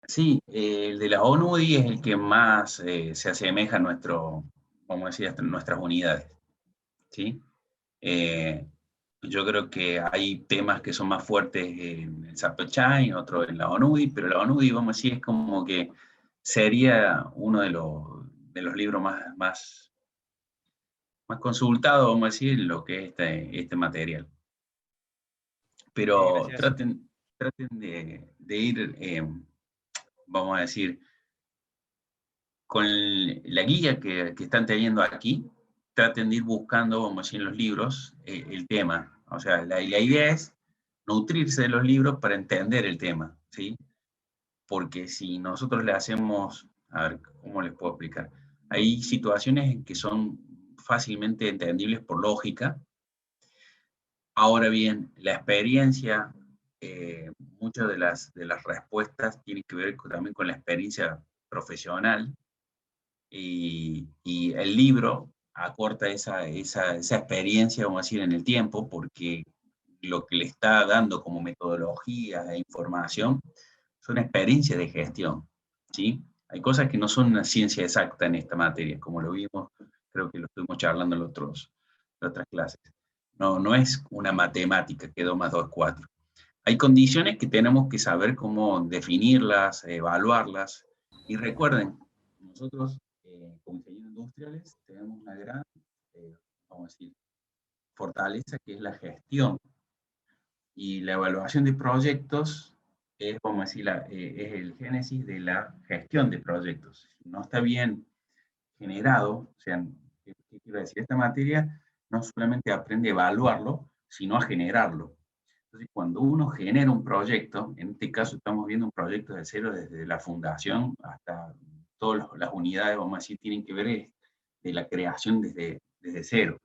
Sí, el de la ONUDI es el que más se asemeja a vamos a decir, a nuestras unidades, ¿sí? Eh, yo creo que hay temas que son más fuertes en el Zapechai, otro en la ONUDI, pero la ONUDI, vamos a decir, es como que sería uno de los libros más consultados, vamos a decir, en lo que es este material. Pero Gracias. traten de ir, vamos a decir, con la guía que están teniendo aquí, traten de ir buscando, vamos a decir, en los libros, el tema. O sea, la idea es nutrirse de los libros para entender el tema, ¿sí? Porque si nosotros le hacemos, a ver, ¿cómo les puedo explicar? Hay situaciones en que son fácilmente entendibles por lógica. Ahora bien, la experiencia, muchas de las respuestas tienen que ver también con la experiencia profesional, y el libro acorta esa experiencia, vamos a decir, en el tiempo, porque lo que le está dando como metodología e información son experiencias de gestión, ¿sí? Hay cosas que no son una ciencia exacta en esta materia, como lo vimos, creo que lo estuvimos charlando en en otras clases. No, no es una matemática que 2 más 2 es 4. Hay condiciones que tenemos que saber cómo definirlas, evaluarlas. Y recuerden, nosotros como ingenieros industriales tenemos una gran, vamos a decir, fortaleza que es la gestión. Y la evaluación de proyectos es, vamos a decir, es el génesis de la gestión de proyectos. Si no está bien generado, o sea, ¿qué quiero decir? Esta materia no solamente aprende a evaluarlo, sino a generarlo. Entonces, cuando uno genera un proyecto, en este caso estamos viendo un proyecto de cero desde la fundación hasta todas las unidades, vamos a decir, tienen que ver de la creación desde cero.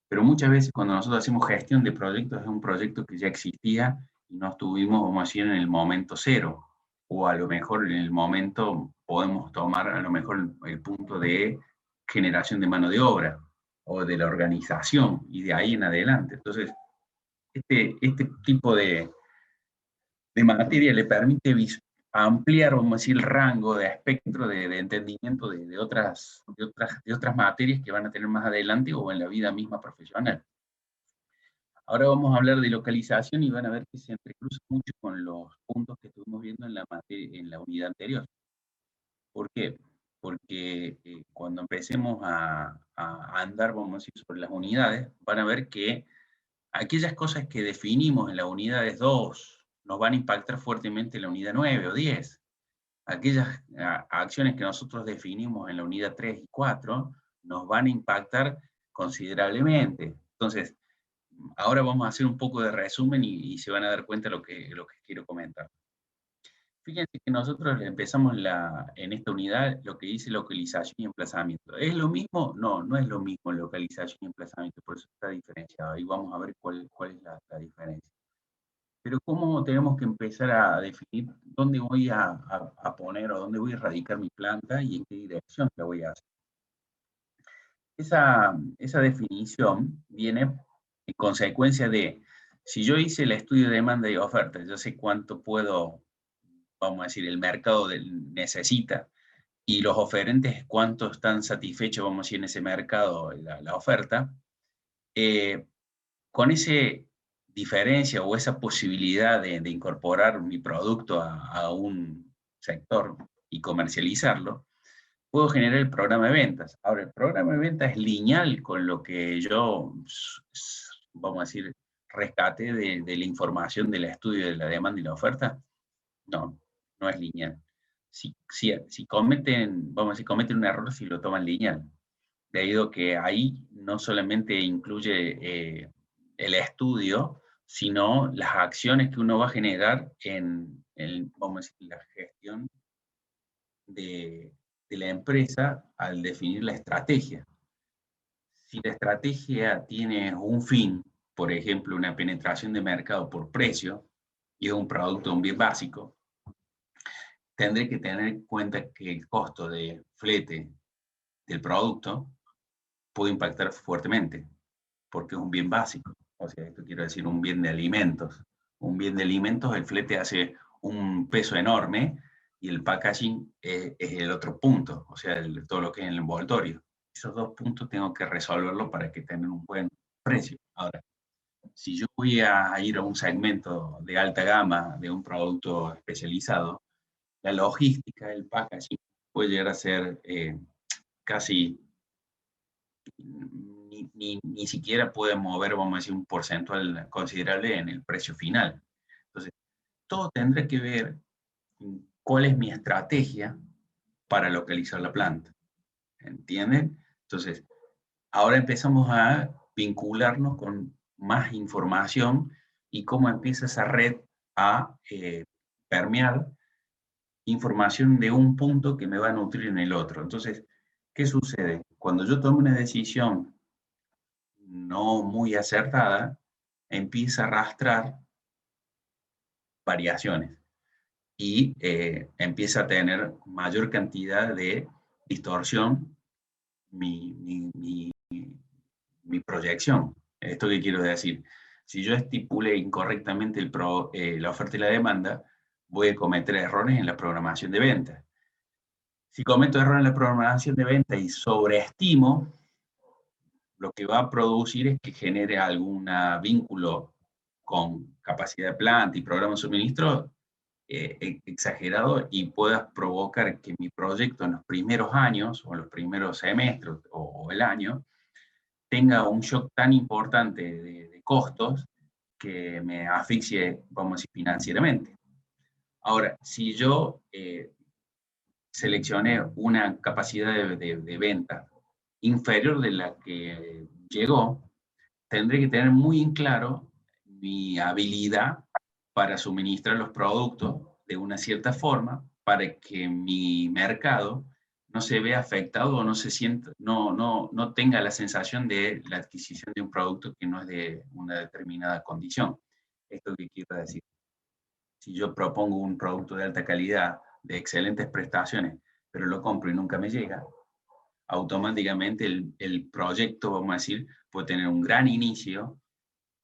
Pero muchas veces cuando nosotros hacemos gestión de proyectos, es un proyecto que ya existía y no estuvimos, vamos a decir, en el momento cero. O a lo mejor en el momento podemos tomar a lo mejor el punto de generación de mano de obra o de la organización y de ahí en adelante. Entonces, este tipo de materia le permite ampliar, vamos a decir, el rango de espectro de entendimiento de otras materias que van a tener más adelante o en la vida misma profesional. Ahora vamos a hablar de localización y van a ver que se entrecruza mucho con los puntos que estuvimos viendo en en la unidad anterior. ¿Por qué? Porque cuando empecemos a andar, vamos a decir, sobre las unidades, van a ver que aquellas cosas que definimos en la unidades 2 nos van a impactar fuertemente en la unidad 9 o 10. Aquellas acciones que nosotros definimos en la unidad 3 y 4 nos van a impactar considerablemente. Entonces, ahora vamos a hacer un poco de resumen y se van a dar cuenta de lo que quiero comentar. Fíjense que nosotros empezamos en esta unidad lo que dice localización y emplazamiento. ¿Es lo mismo? No, no es lo mismo localización y emplazamiento, por eso está diferenciado. Y vamos a ver cuál es la diferencia. Pero ¿cómo tenemos que empezar a definir dónde voy a poner o dónde voy a radicar mi planta y en qué dirección la voy a hacer? Esa definición viene en consecuencia de, si yo hice el estudio de demanda y oferta, yo sé cuánto puedo, vamos a decir, el mercado necesita, y los oferentes cuánto están satisfechos, vamos a decir, en ese mercado, la oferta, eh, con esa diferencia o esa posibilidad de incorporar mi producto a un sector y comercializarlo, puedo generar el programa de ventas. Ahora, el programa de ventas es lineal con lo que yo, vamos a decir, rescate de la información del estudio de la demanda y la oferta. No, no es lineal. Si cometen, vamos a decir, cometen un error si lo toman lineal, debido a que ahí no solamente incluye el estudio, sino las acciones que uno va a generar vamos a decir, la gestión de, de la empresa al definir la estrategia. Si la estrategia tiene un fin, por ejemplo, una penetración de mercado por precio, y es un producto, un bien básico, tendré que tener en cuenta que el costo de flete del producto puede impactar fuertemente, porque es un bien básico. O sea, esto quiero decir un bien de alimentos. Un bien de alimentos, el flete hace un peso enorme y el packaging es el otro punto, o sea, todo lo que es el envoltorio. Esos dos puntos tengo que resolverlo para que tengan un buen precio. Ahora, si yo voy a ir a un segmento de alta gama de un producto especializado, la logística, el packaging, puede llegar a ser casi, ni siquiera puede mover, vamos a decir, un porcentual considerable en el precio final. Entonces, todo tendrá que ver en cuál es mi estrategia para localizar la planta. ¿Entienden? Entonces, ahora empezamos a vincularnos con más información y cómo empieza esa red a permear información de un punto que me va a nutrir en el otro. Entonces, ¿qué sucede? Cuando yo tomo una decisión no muy acertada, empieza a arrastrar variaciones y empieza a tener mayor cantidad de distorsión mi proyección. ¿Esto qué quiero decir? Si yo estipulé incorrectamente la oferta y la demanda, voy a cometer errores en la programación de venta. Si cometo errores en la programación de venta y sobreestimo, lo que va a producir es que genere algún vínculo con capacidad de planta y programa de suministro exagerado y pueda provocar que mi proyecto en los primeros años o en los primeros semestres o el año tenga un shock tan importante de costos que me asfixie, vamos a decir, financieramente. Ahora, si yo seleccioné una capacidad de venta inferior de la que llegó, tendré que tener muy en claro mi habilidad para suministrar los productos de una cierta forma para que mi mercado no se vea afectado o no se sienta, no tenga la sensación de la adquisición de un producto que no es de una determinada condición. Esto que quiero decir. Si yo propongo un producto de alta calidad, de excelentes prestaciones, pero lo compro y nunca me llega, automáticamente el proyecto, vamos a decir, puede tener un gran inicio,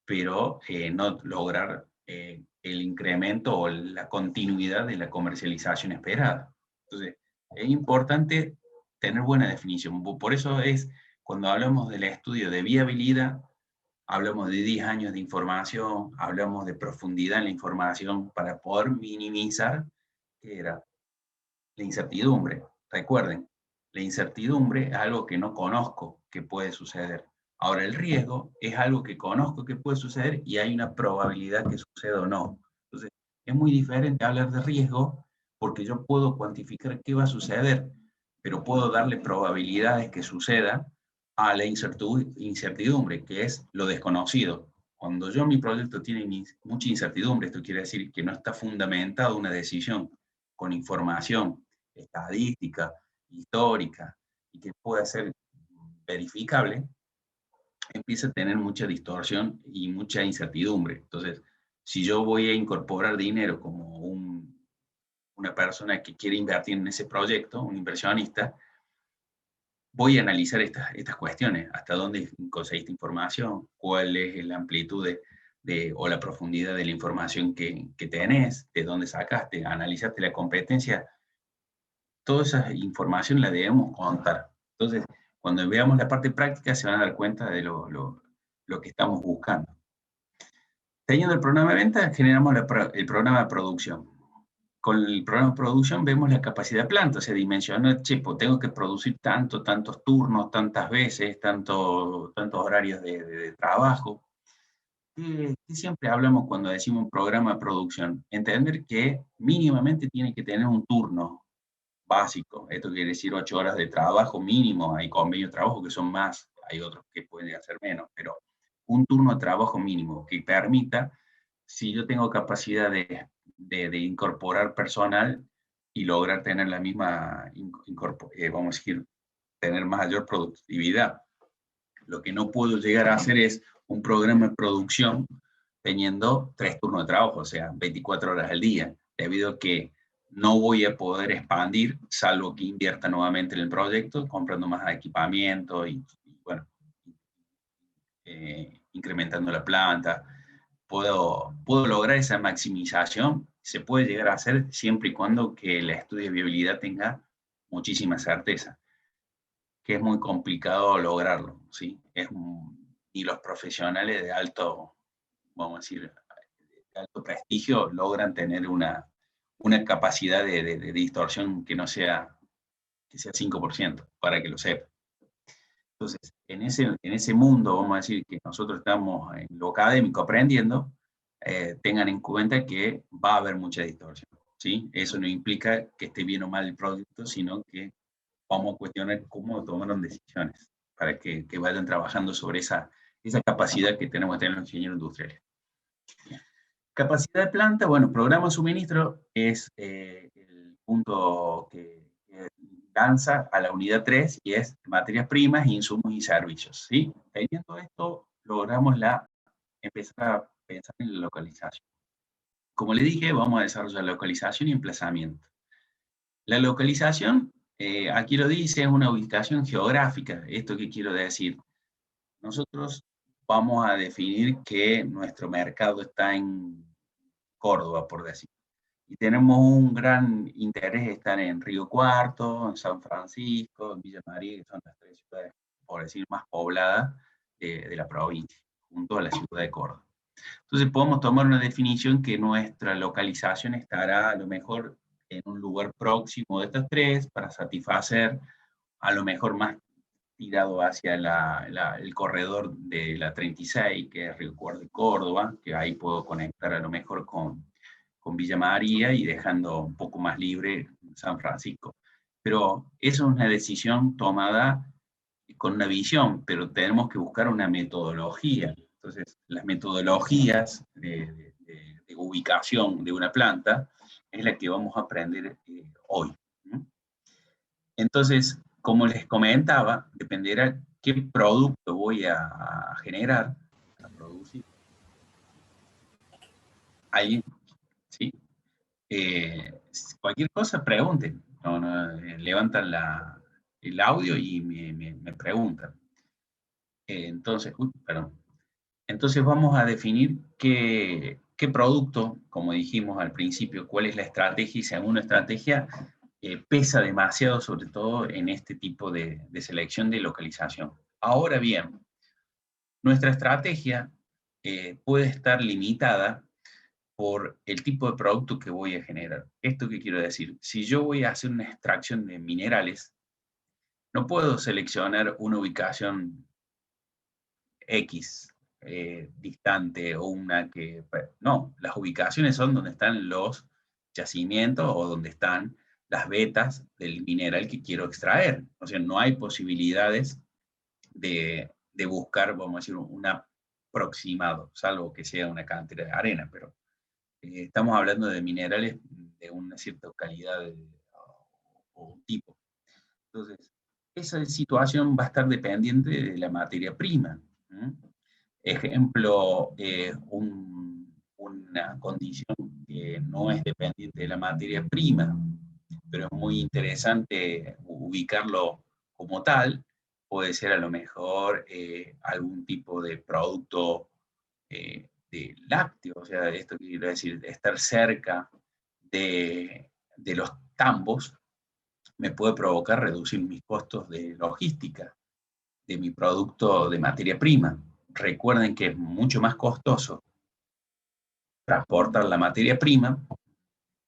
pero no lograr el incremento o la continuidad de la comercialización esperada. Entonces, es importante tener buena definición. Por eso es, cuando hablamos del estudio de viabilidad, hablamos de 10 años de información, hablamos de profundidad en la información para poder minimizar, ¿qué era? La incertidumbre. Recuerden, la incertidumbre es algo que no conozco que puede suceder. Ahora, el riesgo es algo que conozco que puede suceder y hay una probabilidad que suceda o no. Entonces, es muy diferente hablar de riesgo porque yo puedo cuantificar qué va a suceder, pero puedo darle probabilidades que suceda a la incertidumbre, que es lo desconocido. Cuando yo mi proyecto tiene mucha incertidumbre, esto quiere decir que no está fundamentado una decisión con información estadística, histórica, y que pueda ser verificable, empieza a tener mucha distorsión y mucha incertidumbre. Entonces, si yo voy a incorporar dinero como una persona que quiere invertir en ese proyecto, un inversionista, voy a analizar estas cuestiones, hasta dónde conseguiste información, cuál es la amplitud o la profundidad de la información que tenés, de dónde sacaste, analizaste la competencia. Toda esa información la debemos contar. Entonces, cuando veamos la parte práctica, se van a dar cuenta de lo que estamos buscando. Teniendo el programa de venta, generamos el programa de producción. Con el programa de producción vemos la capacidad de planta, o sea, dimensionar, pues tengo que producir tantos turnos, tantas veces, tantos horarios de trabajo. ¿Qué siempre hablamos cuando decimos un programa de producción? Entender que mínimamente tiene que tener un turno básico. Esto quiere decir 8 horas de trabajo mínimo. Hay convenios de trabajo que son más, hay otros que pueden hacer menos, pero un turno de trabajo mínimo que permita, si yo tengo capacidad de incorporar personal y lograr tener la misma, vamos a decir, tener mayor productividad. Lo que no puedo llegar a hacer es un programa de producción teniendo 3 turnos de trabajo, o sea, 24 horas al día, debido a que no voy a poder expandir, salvo que invierta nuevamente en el proyecto, comprando más equipamiento y bueno, incrementando la planta. Puedo lograr esa maximización Se puede llegar a hacer siempre y cuando que el estudio de viabilidad tenga muchísima certeza, que es muy complicado lograrlo, ¿sí? Y los profesionales de alto, vamos a decir, de alto prestigio logran tener una capacidad de distorsión que sea 5%, para que lo sepa. Entonces, en ese mundo, vamos a decir, que nosotros estamos en lo académico aprendiendo, tengan en cuenta que va a haber mucha distorsión, ¿sí? Eso no implica que esté bien o mal el producto, sino que vamos a cuestionar cómo tomaron decisiones, para que vayan trabajando sobre esa capacidad que tenemos que tener los ingenieros industriales. Capacidad de planta, bueno, programa de suministro es el punto que lanza a la unidad 3 y es materias primas, insumos y servicios, ¿sí? Teniendo esto, logramos empezar a pensar en la localización. Como le dije, vamos a desarrollar localización y emplazamiento. La localización, aquí lo dice, es una ubicación geográfica. ¿Esto qué quiero decir? Nosotros vamos a definir que nuestro mercado está en Córdoba, por decir. Y tenemos un gran interés en estar en Río Cuarto, en San Francisco, en Villa María, que son las 3 ciudades, por decir, más pobladas de la provincia, junto a la ciudad de Córdoba. Entonces podemos tomar una definición que nuestra localización estará a lo mejor en un lugar próximo de estas 3 para satisfacer a lo mejor más tirado hacia el corredor de la 36, que es Río Cuarto y Córdoba, que ahí puedo conectar a lo mejor con Villa María y dejando un poco más libre San Francisco. Pero eso es una decisión tomada con una visión, pero tenemos que buscar una metodología. Entonces, las metodologías de ubicación de una planta es la que vamos a aprender hoy. Entonces, como les comentaba, dependerá qué producto voy a generar, a producir. Ahí, ¿sí? Cualquier cosa, pregunten. Levantan el audio y me preguntan. Entonces, perdón. Entonces vamos a definir qué producto, como dijimos al principio, cuál es la estrategia, y según una estrategia pesa demasiado, sobre todo en este tipo de selección de localización. Ahora bien, nuestra estrategia puede estar limitada por el tipo de producto que voy a generar. ¿Esto qué quiero decir? Si yo voy a hacer una extracción de minerales, no puedo seleccionar una ubicación X distante o una que... No, las ubicaciones son donde están los yacimientos o donde están las vetas del mineral que quiero extraer. O sea, no hay posibilidades de buscar, vamos a decir, un aproximado, salvo que sea una cantera de arena, pero estamos hablando de minerales de una cierta calidad o tipo. Entonces, esa situación va a estar dependiente de la materia prima. Ejemplo, una condición que no es dependiente de la materia prima, pero es muy interesante ubicarlo como tal, puede ser a lo mejor algún tipo de producto de lácteo, o sea, esto quiere decir, estar cerca de los tambos me puede provocar reducir mis costos de logística de mi producto de materia prima. Recuerden que es mucho más costoso transportar la materia prima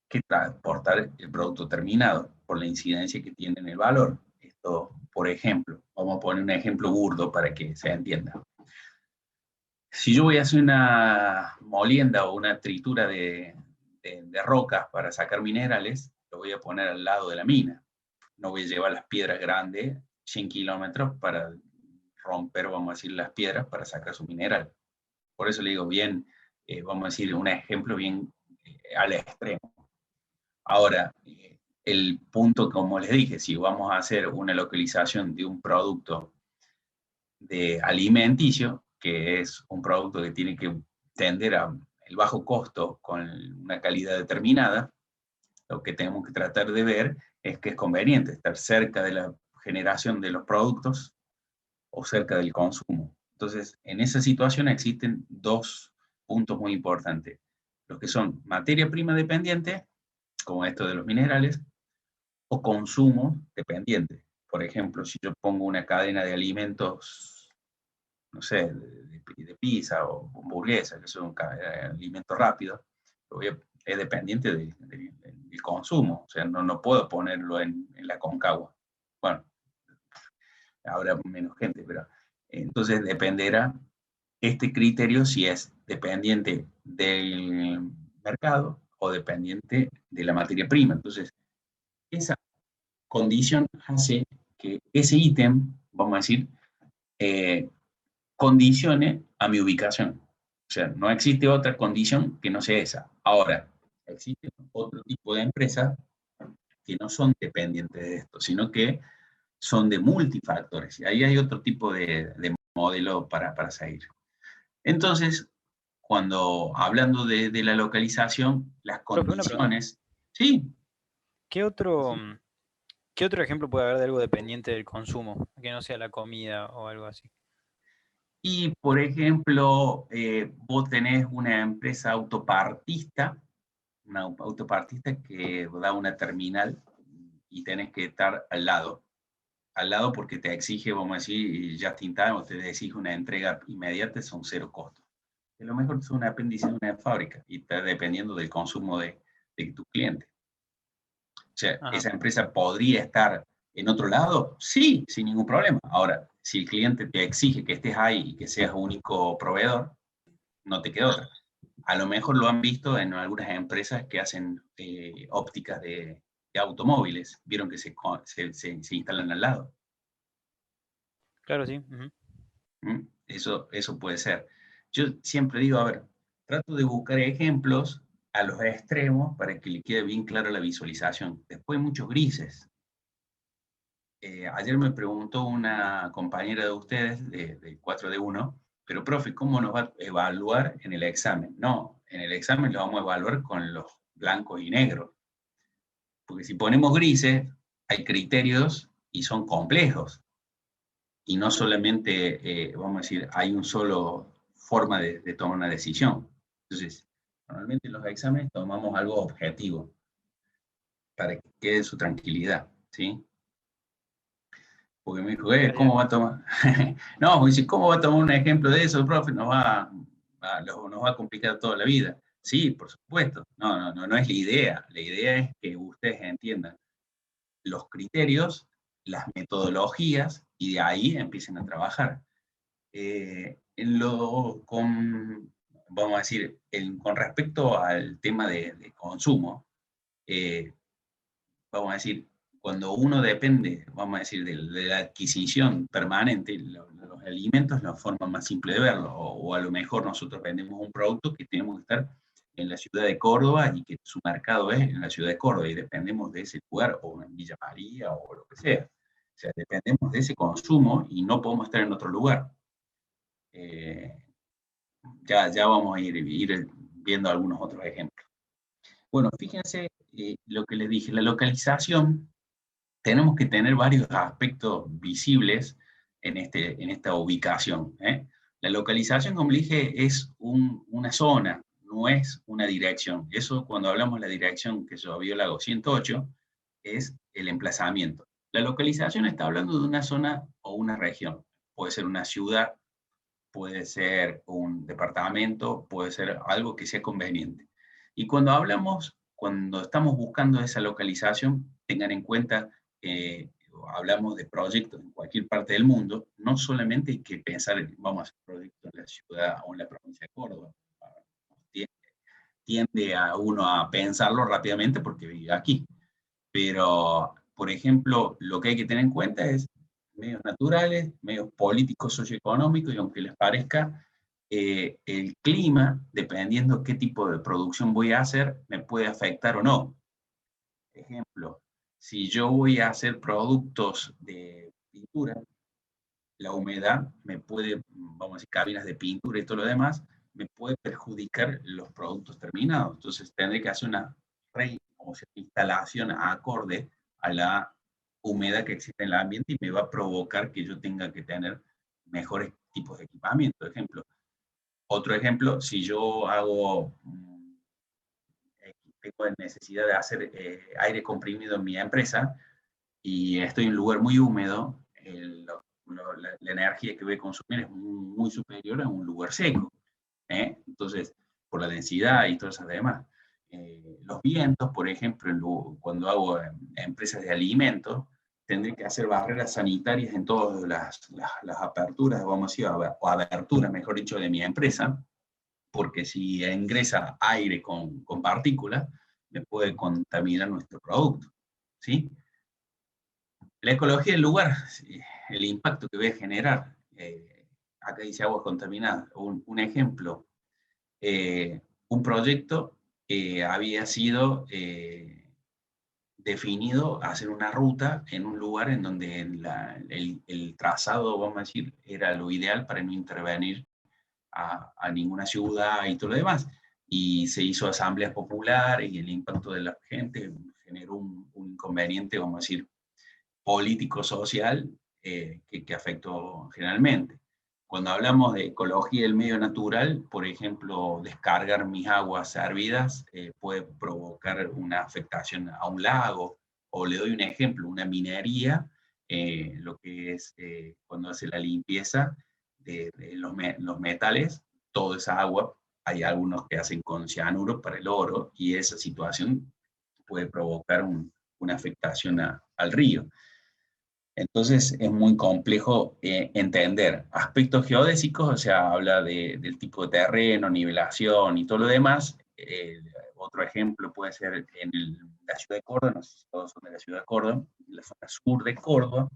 que transportar el producto terminado, por la incidencia que tiene en el valor. Esto, por ejemplo, vamos a poner un ejemplo burdo para que se entienda. Si yo voy a hacer una molienda o una tritura de rocas para sacar minerales, lo voy a poner al lado de la mina. No voy a llevar las piedras grandes, 100 kilómetros, para romper, vamos a decir, las piedras para sacar su mineral. Por eso le digo bien, vamos a decir, un ejemplo bien al extremo. Ahora, el punto, como les dije, si vamos a hacer una localización de un producto de alimenticio, que es un producto que tiene que tender a el bajo costo con una calidad determinada, lo que tenemos que tratar de ver es que es conveniente estar cerca de la generación de los productos o cerca del consumo. Entonces, en esa situación existen dos puntos muy importantes. los que son materia prima dependiente, como esto de los minerales, o consumo dependiente. Por ejemplo, si yo pongo una cadena de alimentos, no sé, de pizza o hamburguesa, que son alimentos rápidos, es dependiente del consumo. O sea, no puedo ponerlo en la Concagua. Bueno, habrá menos gente, pero entonces dependerá este criterio si es dependiente del mercado o dependiente de la materia prima. Entonces, esa condición hace que ese ítem, vamos a decir, eh, condicione a mi ubicación. O sea, no existe otra condición que no sea esa. Ahora, existe otro tipo de empresas que no son dependientes de esto, sino que son de multifactores. Y ahí hay otro tipo de modelo para seguir. Entonces, cuando hablando de la localización, las Profe, una pregunta. condiciones, sí, ¿Qué otro, sí. qué otro ejemplo puede haber de algo dependiente del consumo? Que no sea la comida o algo así. Y, por ejemplo, vos tenés una empresa autopartista, una autopartista que da una terminal y tenés que estar al lado porque te exige, vamos a decir, just in time, o te exige una entrega inmediata, son cero costos. A lo mejor es un apéndice de una fábrica y está dependiendo del consumo de tu cliente. O sea, Ajá, ¿esa empresa podría estar en otro lado? Sí, sin ningún problema. Ahora, si el cliente te exige que estés ahí y que seas único proveedor, no te queda otra. A lo mejor lo han visto en algunas empresas que hacen ópticas de automóviles. Vieron que se instalan al lado. claro, sí. Ujú. ¿Mm? Eso puede ser. Yo siempre digo, a ver, trato de buscar ejemplos a los extremos para que le quede bien clara la visualización. Después hay muchos grises. Ayer me preguntó una compañera de ustedes, de 4D1, pero profe, ¿cómo nos va a evaluar en el examen? No, en el examen lo vamos a evaluar con los blancos y negros, porque si ponemos grises, hay criterios y son complejos, y no solamente, vamos a decir, hay un solo forma de tomar una decisión. Entonces, normalmente en los exámenes tomamos algo objetivo para que quede su tranquilidad, ¿sí? Porque me dijo, Está ¿cómo bien. va a tomar? No, me dice, ¿cómo va a tomar un ejemplo de eso, profe? Nos va a complicar toda la vida. Sí, por supuesto. No es la idea. La idea es que ustedes entiendan los criterios, las metodologías, y de ahí empiecen a trabajar. Vamos a decir, con respecto al tema de consumo, eh, vamos a decir, cuando uno depende, vamos a decir, de la adquisición permanente, los alimentos es la forma más simple de verlo, o a lo mejor nosotros vendemos un producto que tenemos que estar en la ciudad de Córdoba y que su mercado es en la ciudad de Córdoba y dependemos de ese lugar, o en Villa María, o lo que sea. O sea, dependemos de ese consumo y no podemos estar en otro lugar. Eh, ya vamos a ir viendo algunos otros ejemplos. Bueno, fíjense lo que les dije, la localización tenemos que tener varios aspectos visibles en esta ubicación. La localización, como le dije, es una zona, no es una dirección. Eso cuando hablamos de la dirección que yo vio Lago 108, es el emplazamiento. La localización está hablando de una zona o una región. Puede ser una ciudad, puede ser un departamento, puede ser algo que sea conveniente. Y cuando estamos buscando esa localización, tengan en cuenta que hablamos de proyectos en cualquier parte del mundo, no solamente hay que pensar en, vamos a hacer proyectos en la ciudad o en la provincia de Córdoba. Tiende a uno a pensarlo rápidamente porque vive aquí. Pero, por ejemplo, lo que hay que tener en cuenta es medios naturales, medios políticos, socioeconómicos, y aunque les parezca, el clima, dependiendo qué tipo de producción voy a hacer, me puede afectar o no. Ejemplo, si yo voy a hacer productos de pintura, la humedad me puede, vamos a decir, cabinas de pintura y todo lo demás, me puede perjudicar los productos terminados. Entonces tendré que hacer una o sea, instalación acorde a la humedad que existe en el ambiente y me va a provocar que yo tenga que tener mejores tipos de equipamiento. Otro ejemplo, si yo hago tengo necesidad de hacer aire comprimido en mi empresa y estoy en un lugar muy húmedo, la energía que voy a consumir es muy superior a un lugar seco. Entonces, por la densidad y todas esas demás. Los vientos, por ejemplo, cuando hago empresas de alimentos, tendré que hacer barreras sanitarias en todas las aperturas, vamos a decir, o aberturas, mejor dicho, de mi empresa, porque si ingresa aire con partículas, me puede contaminar nuestro producto, ¿sí? La ecología del lugar, el impacto que voy a generar, acá dice aguas contaminadas, un ejemplo, un proyecto había sido definido hacer una ruta en un lugar en donde el trazado, vamos a decir, era lo ideal para no intervenir a ninguna ciudad y todo lo demás. Y se hizo asambleas populares y el impacto de la gente generó un inconveniente, vamos a decir, político-social que afectó generalmente. Cuando hablamos de ecología del medio natural, por ejemplo, descargar mis aguas servidas puede provocar una afectación a un lago, o le doy un ejemplo, una minería, lo que es cuando hace la limpieza de los metales, toda esa agua, hay algunos que hacen con cianuro para el oro, y esa situación puede provocar una afectación al río. Entonces es muy complejo entender aspectos geodésicos, o sea, habla del tipo de terreno, nivelación y todo lo demás. Otro ejemplo puede ser en la ciudad de Córdoba, no sé si todos son de la ciudad de Córdoba, en la zona sur de Córdoba,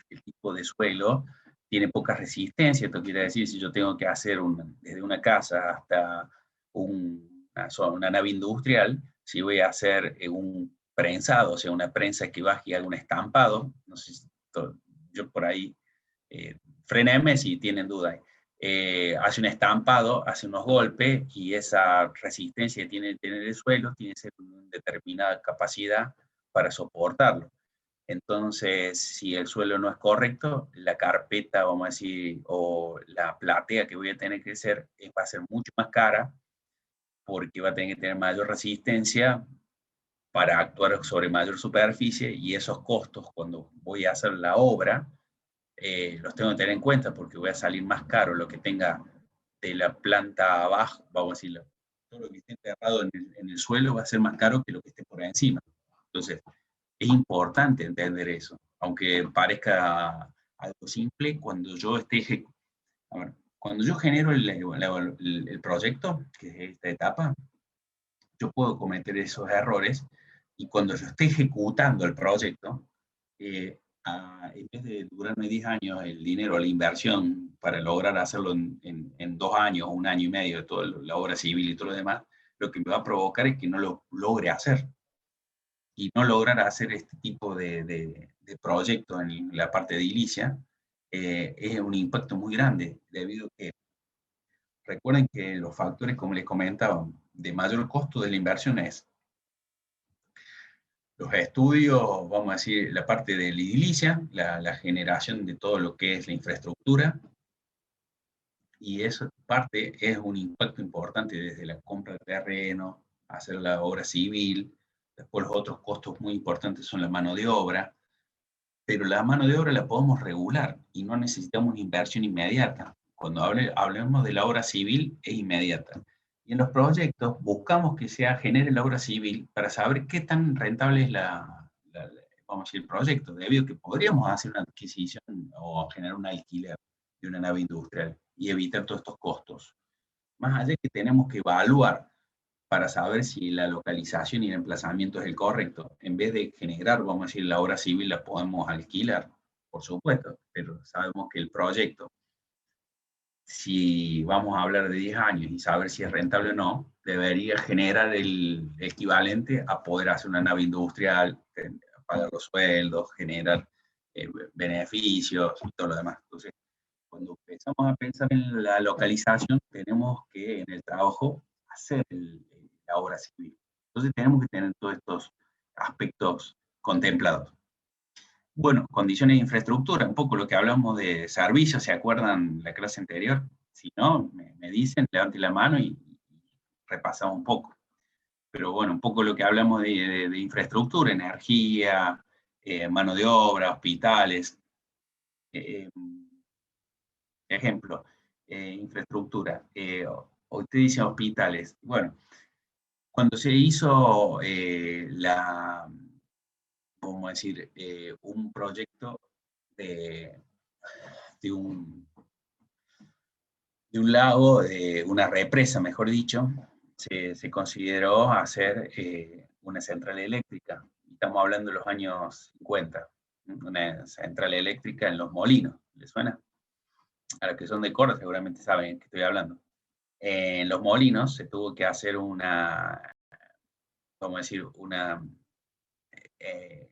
el tipo de suelo tiene poca resistencia. Esto quiere decir, si yo tengo que hacer desde una casa hasta una nave industrial, si voy a hacer un prensado, o sea, una prensa que baje y haga un estampado, no sé si yo por ahí, freneme si tienen duda. Hace un estampado, hace unos golpes, y esa resistencia que tiene que tener el suelo tiene que ser una determinada capacidad para soportarlo. Entonces, si el suelo no es correcto, la carpeta, vamos a decir, o la platea que voy a tener que hacer va a ser mucho más cara, porque va a tener que tener mayor resistencia para actuar sobre mayor superficie, y esos costos cuando voy a hacer la obra los tengo que tener en cuenta, porque voy a salir más caro lo que tenga de la planta abajo, vamos a decirlo. Todo lo que esté enterrado en el suelo va a ser más caro que lo que esté por encima. Entonces, es importante entender eso, aunque parezca algo simple. Cuando yo genero el proyecto, que es esta etapa, yo puedo cometer esos errores, y cuando yo esté ejecutando el proyecto, en vez de durarme 10 años el dinero, la inversión para lograr hacerlo en 2 años, 1 año y medio, de toda la obra civil y todo lo demás, lo que me va a provocar es que no lo logre hacer. Y no lograr hacer este tipo de proyectos en la parte de edilicia es un impacto muy grande, debido a que recuerden que los factores, como les comentaba, de mayor costo de la inversión es los estudios, vamos a decir, la parte de la edilicia, la generación de todo lo que es la infraestructura, y esa parte es un impacto importante desde la compra de terreno, hacer la obra civil. Después los otros costos muy importantes son la mano de obra, pero la mano de obra la podemos regular y no necesitamos una inversión inmediata. Cuando hablemos de la obra civil, es inmediata. Y en los proyectos buscamos que se genere la obra civil para saber qué tan rentable es vamos a decir, el proyecto, debido a que podríamos hacer una adquisición o generar un alquiler de una nave industrial y evitar todos estos costos. Más allá que tenemos que evaluar para saber si la localización y el emplazamiento es el correcto. En vez de generar, vamos a decir, la obra civil, la podemos alquilar, por supuesto, pero sabemos que el proyecto, si vamos a hablar de 10 años y saber si es rentable o no, debería generar el equivalente a poder hacer una nave industrial, pagar los sueldos, generar beneficios y todo lo demás. Entonces, cuando empezamos a pensar en la localización, tenemos que en el trabajo hacer la obra civil. Entonces tenemos que tener todos estos aspectos contemplados. Bueno, condiciones de infraestructura, un poco lo que hablamos de servicios, ¿se acuerdan la clase anterior? Si no, me dicen, levanten la mano y repasamos un poco. pero bueno, un poco lo que hablamos de infraestructura, energía, mano de obra, hospitales. Ejemplo, infraestructura. Usted dice hospitales. Bueno, cuando se hizo vamos a decir, un proyecto de, de un, de un lago, de una represa, mejor dicho, se consideró hacer una central eléctrica. Estamos hablando de los años 50, una central eléctrica en Los Molinos. ¿Les suena? A los que son de Córdoba seguramente saben que estoy hablando. En Los Molinos se tuvo que hacer vamos a decir, una eh,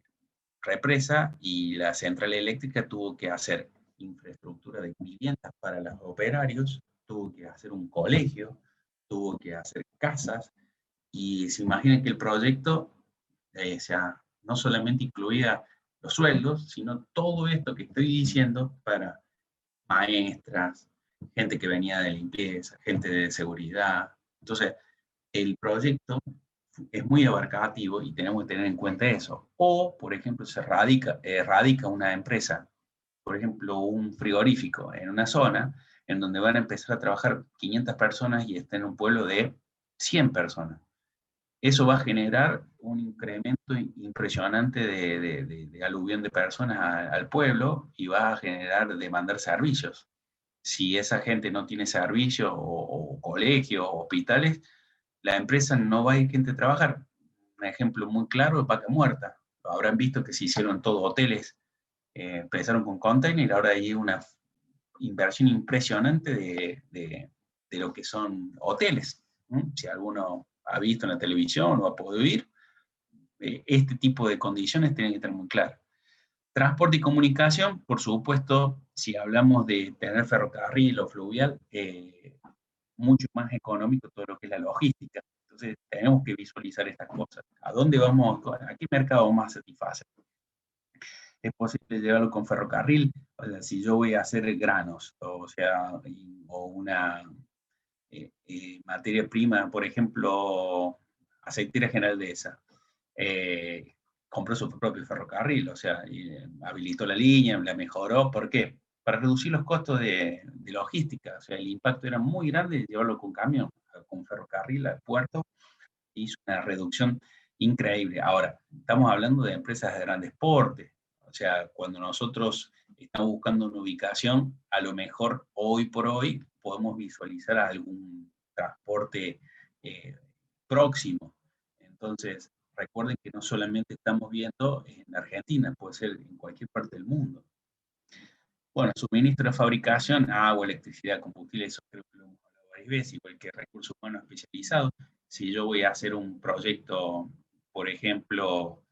represa, y la central eléctrica tuvo que hacer infraestructura de viviendas para los operarios, tuvo que hacer un colegio, tuvo que hacer casas, y se imaginan que el proyecto, o sea, no solamente incluía los sueldos, sino todo esto que estoy diciendo para maestras, gente que venía de limpieza, gente de seguridad. Entonces, el proyecto es muy abarcativo y tenemos que tener en cuenta eso. O, por ejemplo, se radica una empresa, por ejemplo, un frigorífico en una zona en donde van a empezar a trabajar 500 personas y está en un pueblo de 100 personas. Eso va a generar un incremento impresionante de aluvión de personas al pueblo, y va a generar demandar servicios. Si esa gente no tiene servicios o colegios o hospitales, la empresa no va a ir gente a trabajar. Un ejemplo muy claro es Vaca Muerta. Habrán visto que se hicieron todos hoteles, empezaron con container, ahora hay una inversión impresionante de lo que son hoteles. Si alguno ha visto en la televisión o ha podido ir, este tipo de condiciones tienen que estar muy claras. Transporte y comunicación, por supuesto, si hablamos de tener ferrocarril o fluvial, mucho más económico todo lo que es la logística. Entonces, tenemos que visualizar estas cosas. ¿A dónde vamos? ¿A qué mercado vamos a satisfacer? ¿Es posible llevarlo con ferrocarril? O sea, si yo voy a hacer granos, o sea, o una materia prima, por ejemplo, aceitera General Dehesa, compró su propio ferrocarril, o sea, habilitó la línea, la mejoró. ¿Por qué? Para reducir los costos de logística. O sea, el impacto era muy grande de llevarlo con camión, con ferrocarril al puerto, hizo una reducción increíble. Ahora, estamos hablando de empresas de grandes porte. O sea, cuando nosotros estamos buscando una ubicación, a lo mejor hoy por hoy podemos visualizar algún transporte próximo. Entonces, recuerden que no solamente estamos viendo en Argentina, puede ser en cualquier parte del mundo. Bueno, suministro de fabricación, agua, electricidad, combustible, eso creo que lo hemos hablado varias veces, igual que recursos humanos especializados. Si yo voy a hacer un proyecto, por ejemplo,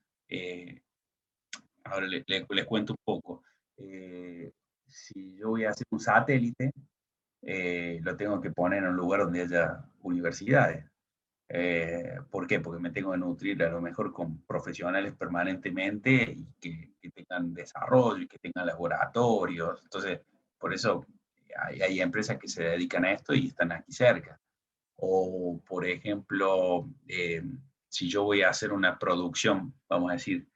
ahora les cuento un poco. Si yo voy a hacer un satélite, lo tengo que poner en un lugar donde haya universidades. ¿Por qué? Porque me tengo que nutrir a lo mejor con profesionales permanentemente, y que tengan desarrollo y que tengan laboratorios. Entonces, por eso hay empresas que se dedican a esto y están aquí cerca. O, por ejemplo, si yo voy a hacer una producción, vamos a decir,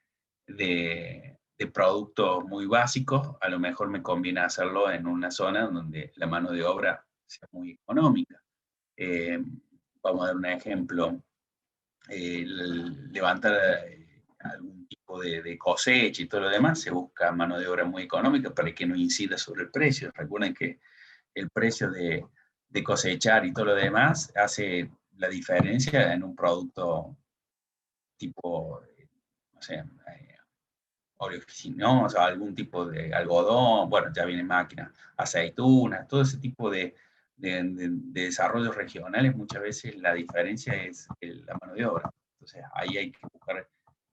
de productos muy básicos, a lo mejor me conviene hacerlo en una zona donde la mano de obra sea muy económica. Vamos a dar un ejemplo, levantar algún tipo de cosecha y todo lo demás, se busca mano de obra muy económica para que no incida sobre el precio. Recuerden que el precio de cosechar y todo lo demás hace la diferencia en un producto tipo, no sé, oleoficina, o sea, algún tipo de algodón, bueno, ya viene máquina, aceitunas, todo ese tipo de desarrollos regionales. Muchas veces la diferencia es la mano de obra. Entonces, ahí hay que buscar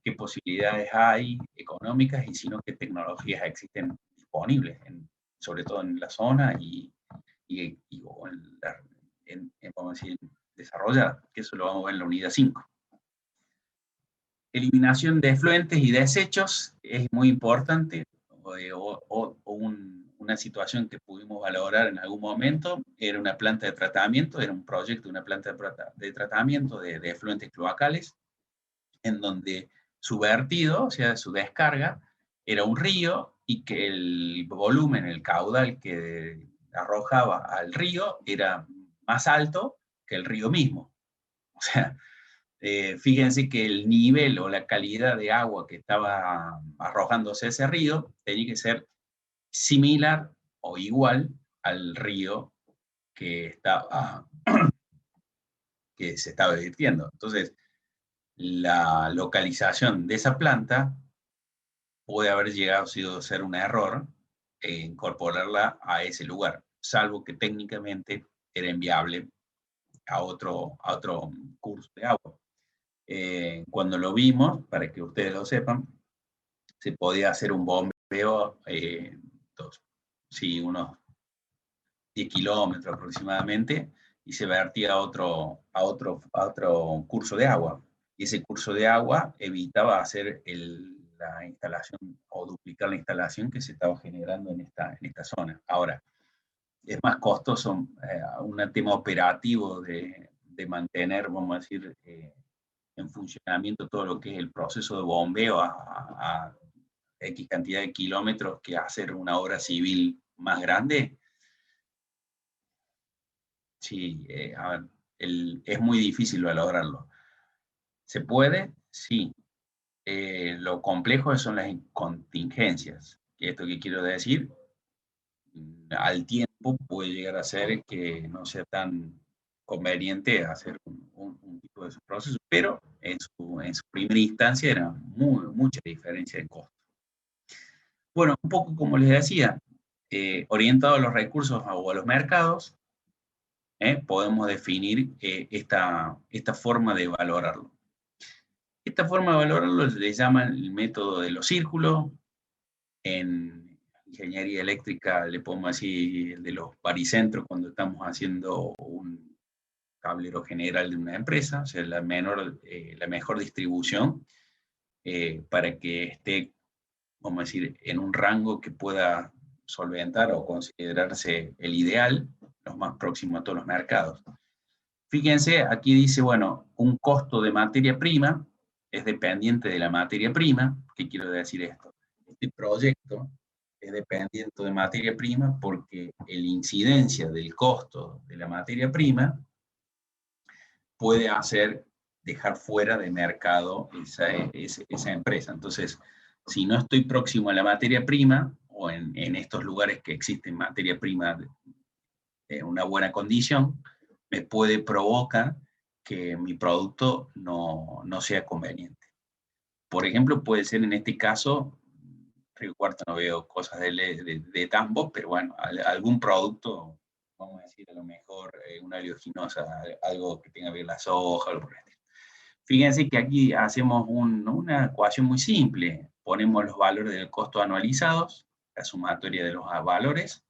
qué posibilidades hay económicas, y si no, qué tecnologías existen disponibles, sobre todo en la zona o vamos a decir, desarrollada, que eso lo vamos a ver en la unidad 5. Eliminación de efluentes y desechos es muy importante, o un una situación que pudimos valorar en algún momento era una planta de tratamiento, era un proyecto de una planta de tratamiento de efluentes cloacales, en donde su vertido, o sea, su descarga, era un río y que el volumen, el caudal que arrojaba al río era más alto que el río mismo. O sea, fíjense que el nivel o la calidad de agua que estaba arrojándose ese río tenía que ser similar o igual al río que se estaba virtiendo. Entonces, la localización de esa planta puede haber llegado a ser un error incorporarla a ese lugar, salvo que técnicamente era inviable a otro curso de agua. Cuando lo vimos, para que ustedes lo sepan, se podía hacer un bombeo, unos 10 kilómetros aproximadamente, y se vertía a otro curso de agua. Y ese curso de agua evitaba hacer la instalación o duplicar la instalación que se estaba generando en esta zona. Ahora, es más costoso un tema operativo de mantener, vamos a decir, en funcionamiento todo lo que es el proceso de bombeo a X cantidad de kilómetros que hacer una obra civil más grande. Sí, a ver, es muy difícil lograrlo. ¿Se puede? Sí. Lo complejo son las contingencias. ¿Esto qué quiero decir? Al tiempo puede llegar a ser que no sea tan conveniente hacer un tipo de proceso, pero en su primera instancia era mucha diferencia de costo. Bueno, un poco como les decía, orientado a los recursos o a los mercados, podemos definir esta forma de valorarlo. Esta forma de valorarlo se le llama el método de los círculos. En ingeniería eléctrica le podemos decir el de los baricentros cuando estamos haciendo un tablero general de una empresa, o sea, la mejor distribución para que esté, vamos a decir, en un rango que pueda solventar o considerarse el ideal, los más próximos a todos los mercados. Fíjense, aquí dice, bueno, un costo de materia prima es dependiente de la materia prima. ¿Qué quiero decir esto? Este proyecto es dependiente de materia prima porque la incidencia del costo de la materia prima puede dejar fuera de mercado esa empresa. Entonces, si no estoy próximo a la materia prima, o en estos lugares que existen materia prima en una buena condición, me puede provocar que mi producto no sea conveniente. Por ejemplo, puede ser en este caso, Río Cuarto no veo cosas de tambo, pero bueno, algún producto, vamos a decir, a lo mejor una oleaginosa, algo que tenga que ver la soja, algo por el estilo. Fíjense que aquí hacemos una ecuación muy simple. Ponemos los valores del costo anualizados, la sumatoria de los valores,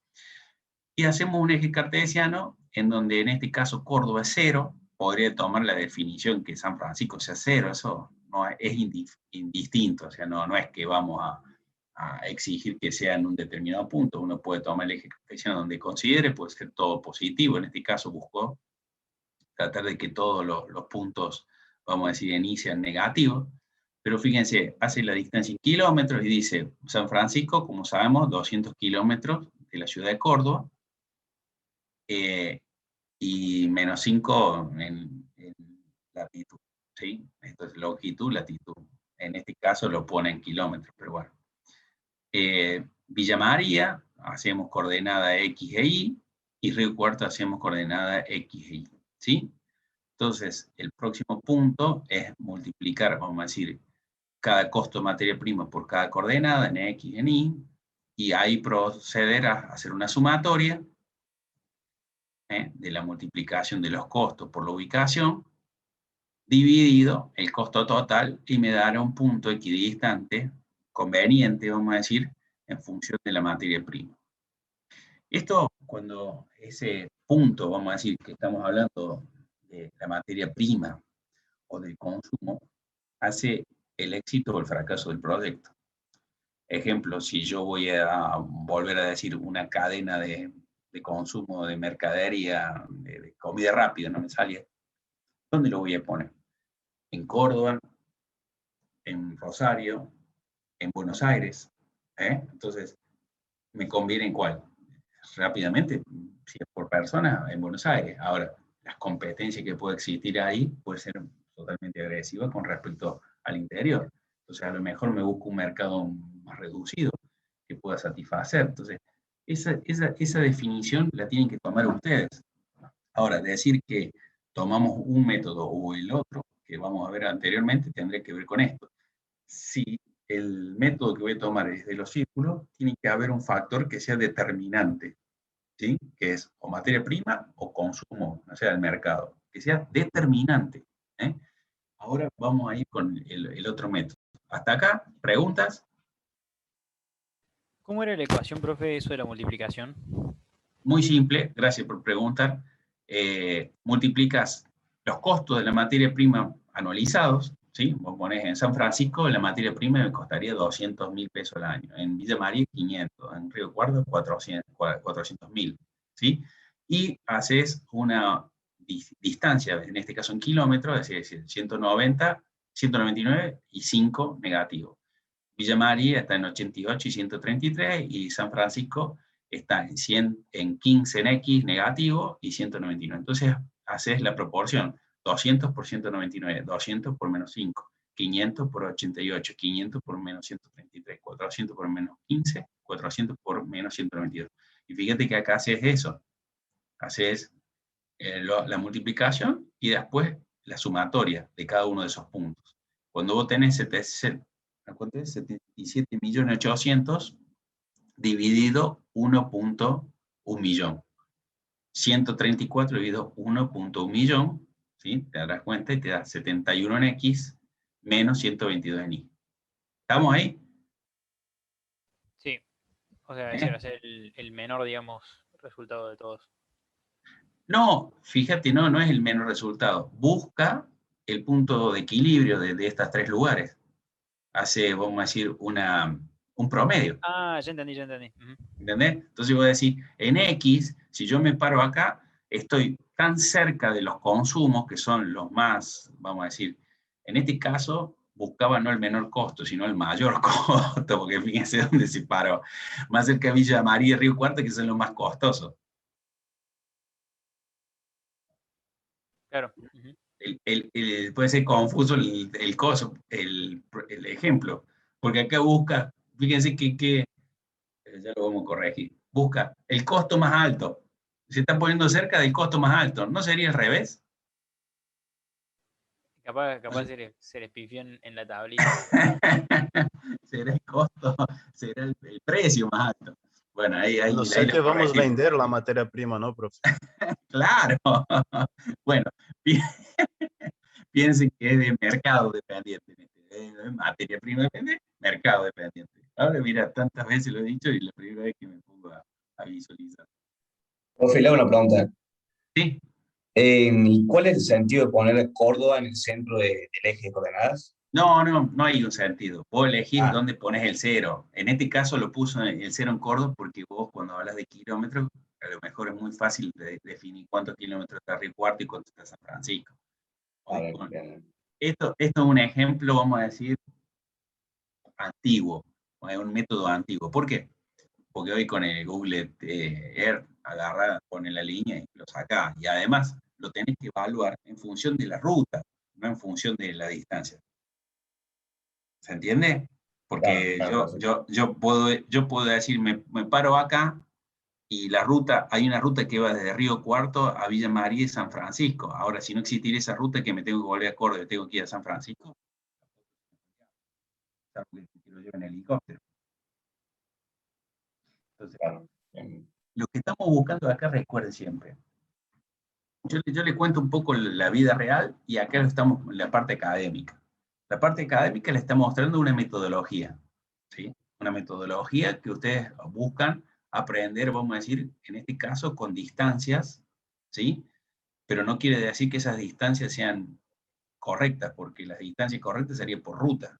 y hacemos un eje cartesiano en donde en este caso Córdoba es 0, podría tomar la definición que San Francisco sea 0, eso no es indistinto, o sea, no es que vamos a exigir que sea en un determinado punto, uno puede tomar el eje cartesiano donde considere, puede ser todo positivo, en este caso buscó tratar de que todos los puntos, vamos a decir, inician negativos, pero fíjense, hace la distancia en kilómetros y dice, San Francisco, como sabemos, 200 kilómetros de la ciudad de Córdoba, y menos 5 en latitud, ¿sí? Esto es longitud, latitud. En este caso lo pone en kilómetros, pero bueno. Villa María, hacemos coordenada X e Y, y Río Cuarto hacemos coordenada X e Y, ¿sí? Entonces, el próximo punto es multiplicar, vamos a decir, cada costo de materia prima por cada coordenada en X y en Y, y ahí proceder a hacer una sumatoria de la multiplicación de los costos por la ubicación, dividido el costo total, y me dará un punto equidistante, conveniente, vamos a decir, en función de la materia prima. Esto, cuando ese punto, vamos a decir, que estamos hablando de la materia prima o del consumo, hace el éxito o el fracaso del proyecto. Ejemplo, si yo voy a volver a decir una cadena de consumo de mercadería, de comida rápida, no me salía, ¿dónde lo voy a poner? En Córdoba, en Rosario, en Buenos Aires. Entonces, ¿me conviene en cuál? Rápidamente, si es por persona, en Buenos Aires. Ahora, las competencias que puede existir ahí puede ser totalmente agresiva con respecto al interior. Entonces, a lo mejor me busco un mercado más reducido que pueda satisfacer. Entonces, esa definición la tienen que tomar ustedes. Ahora, decir que tomamos un método o el otro, que vamos a ver anteriormente, tendría que ver con esto. Si el método que voy a tomar es de los círculos, tiene que haber un factor que sea determinante, ¿sí? Que es o materia prima o consumo, o sea, el mercado, que sea determinante. ¿eh? Ahora vamos a ir con el otro método. Hasta acá, preguntas. ¿Cómo era la ecuación, profe, eso de la multiplicación? Muy simple, gracias por preguntar. Multiplicas los costos de la materia prima anualizados, ¿sí? Vos ponés en San Francisco, la materia prima me costaría 200.000 pesos al año, en Villa María 500, en Río Cuarto 400.000, ¿sí? Y haces una distancia, en este caso en kilómetros, es decir, 190, 199 y 5 negativos. Villa María está en 88 y 133, y San Francisco está en 100, en 15 en X negativo y 199. Entonces haces la proporción 200 por 199, 200 por menos 5, 500 por 88, 500 por menos 133, 400 por menos 15, 400 por menos 192. Y fíjate que acá haces eso, haces la multiplicación y después la sumatoria de cada uno de esos puntos. Cuando vos tenés 77.800.000 dividido 1.1 millón. 134 dividido 1.1 millón, ¿sí? Te darás cuenta y te da 71 en X menos 122 en Y. ¿Estamos ahí? Sí, o sea, ese ¿Eh? va a ser el menor, digamos, resultado de todos. No, fíjate, no es el menor resultado. Busca el punto de equilibrio de estos tres lugares. Hace, vamos a decir, un promedio. Ah, ya entendí, ya entendí. ¿Entendés? Entonces voy a decir, en X, si yo me paro acá, estoy tan cerca de los consumos, que son los más, vamos a decir, en este caso, buscaba no el menor costo, sino el mayor costo, porque fíjense dónde se paró. Más cerca de Villa María y Río Cuarto, que son los más costosos. Claro. Puede ser confuso el coso, el ejemplo, porque acá busca, fíjense que ya lo vamos a corregir, busca el costo más alto. Se está poniendo cerca del costo más alto. ¿No sería al revés? Capaz se les pifió en la tablita. Será el costo, será el precio más alto. Bueno, No ahí sé lo que vamos a corregimos. vender la materia prima, ¿no, profe? Claro. Bueno, piensen que es de mercado dependiente. Materia prima dependiente, mercado dependiente. Ahora, mira, tantas veces lo he dicho y la primera vez que me pongo a visualizar. Profe, le hago una pregunta. Sí, ¿Y cuál es el sentido de poner Córdoba en el centro del eje de coordenadas? no hay un sentido. Vos elegís Ah, dónde pones el cero. En este caso lo puso el cero en Córdoba porque vos cuando hablas de kilómetros, a lo mejor es muy fácil de definir cuántos kilómetros está Río Cuarto y cuánto está San Francisco. a ver, bien. Esto es un ejemplo, vamos a decir, antiguo, es un método antiguo. ¿Por qué? Porque hoy con el Google Earth agarra, pone la línea y lo saca. Y además lo tenés que evaluar en función de la ruta, no en función de la distancia. ¿Se entiende? Claro, Porque claro, perfecto. yo puedo decir, me paro acá y la ruta, hay una ruta que va desde Río Cuarto a Villa María y San Francisco. Ahora, si no existiera esa ruta, que me tengo que volver a Córdoba, tengo que ir a San Francisco, que lo lleven en helicóptero. Entonces, Claro, bien. lo que estamos buscando acá, recuerden siempre, yo le cuento un poco la vida real y acá estamos en la parte académica. La parte académica le está mostrando una metodología, ¿sí? Una metodología que ustedes buscan aprender, vamos a decir, en este caso, con distancias, ¿sí? Pero no quiere decir que esas distancias sean correctas, porque las distancias correctas serían por ruta.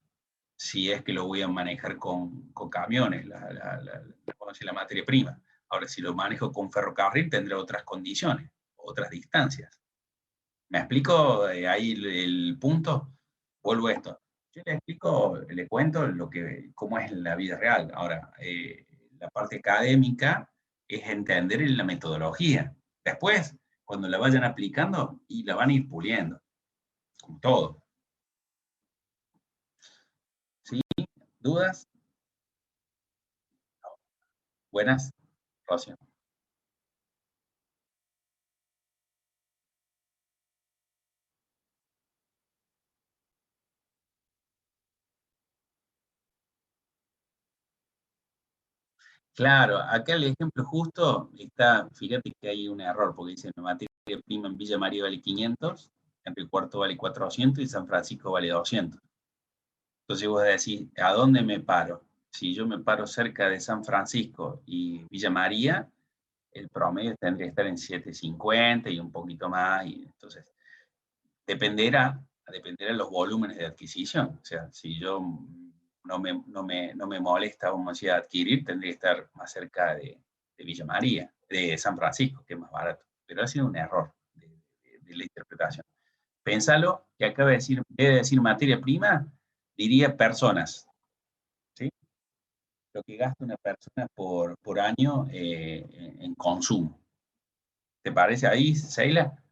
si es que lo voy a manejar con camiones, vamos a decir, la materia prima. Ahora, si lo manejo con ferrocarril, tendré otras condiciones, otras distancias. ¿Me explico ahí el punto? Vuelvo a esto. Yo le explico, le cuento cómo es la vida real. Ahora, la parte académica es entender la metodología. Después, cuando la vayan aplicando, y la van a ir puliendo, como todo. ¿Sí? ¿Dudas? Buenas, Rocío. Claro, acá el ejemplo justo está, fíjate que hay un error, porque dice la materia prima en Villa María vale 500, en Río Cuarto vale 400 y San Francisco vale 200. Entonces vos decís, ¿a dónde me paro? Si yo me paro cerca de San Francisco y Villa María, el promedio tendría que estar en 750 y un poquito más, y entonces dependerá los volúmenes de adquisición. O sea, si yo no me molesta, vamos a decir, adquirir, tendría que estar más cerca de Villa María, de San Francisco, que es más barato. Pero ha sido un error de la interpretación. Pénsalo, que acaba de decir, debe decir materia prima, diría personas. ¿Sí? Lo que gasta una persona por año en consumo. ¿Te parece ahí, Seila?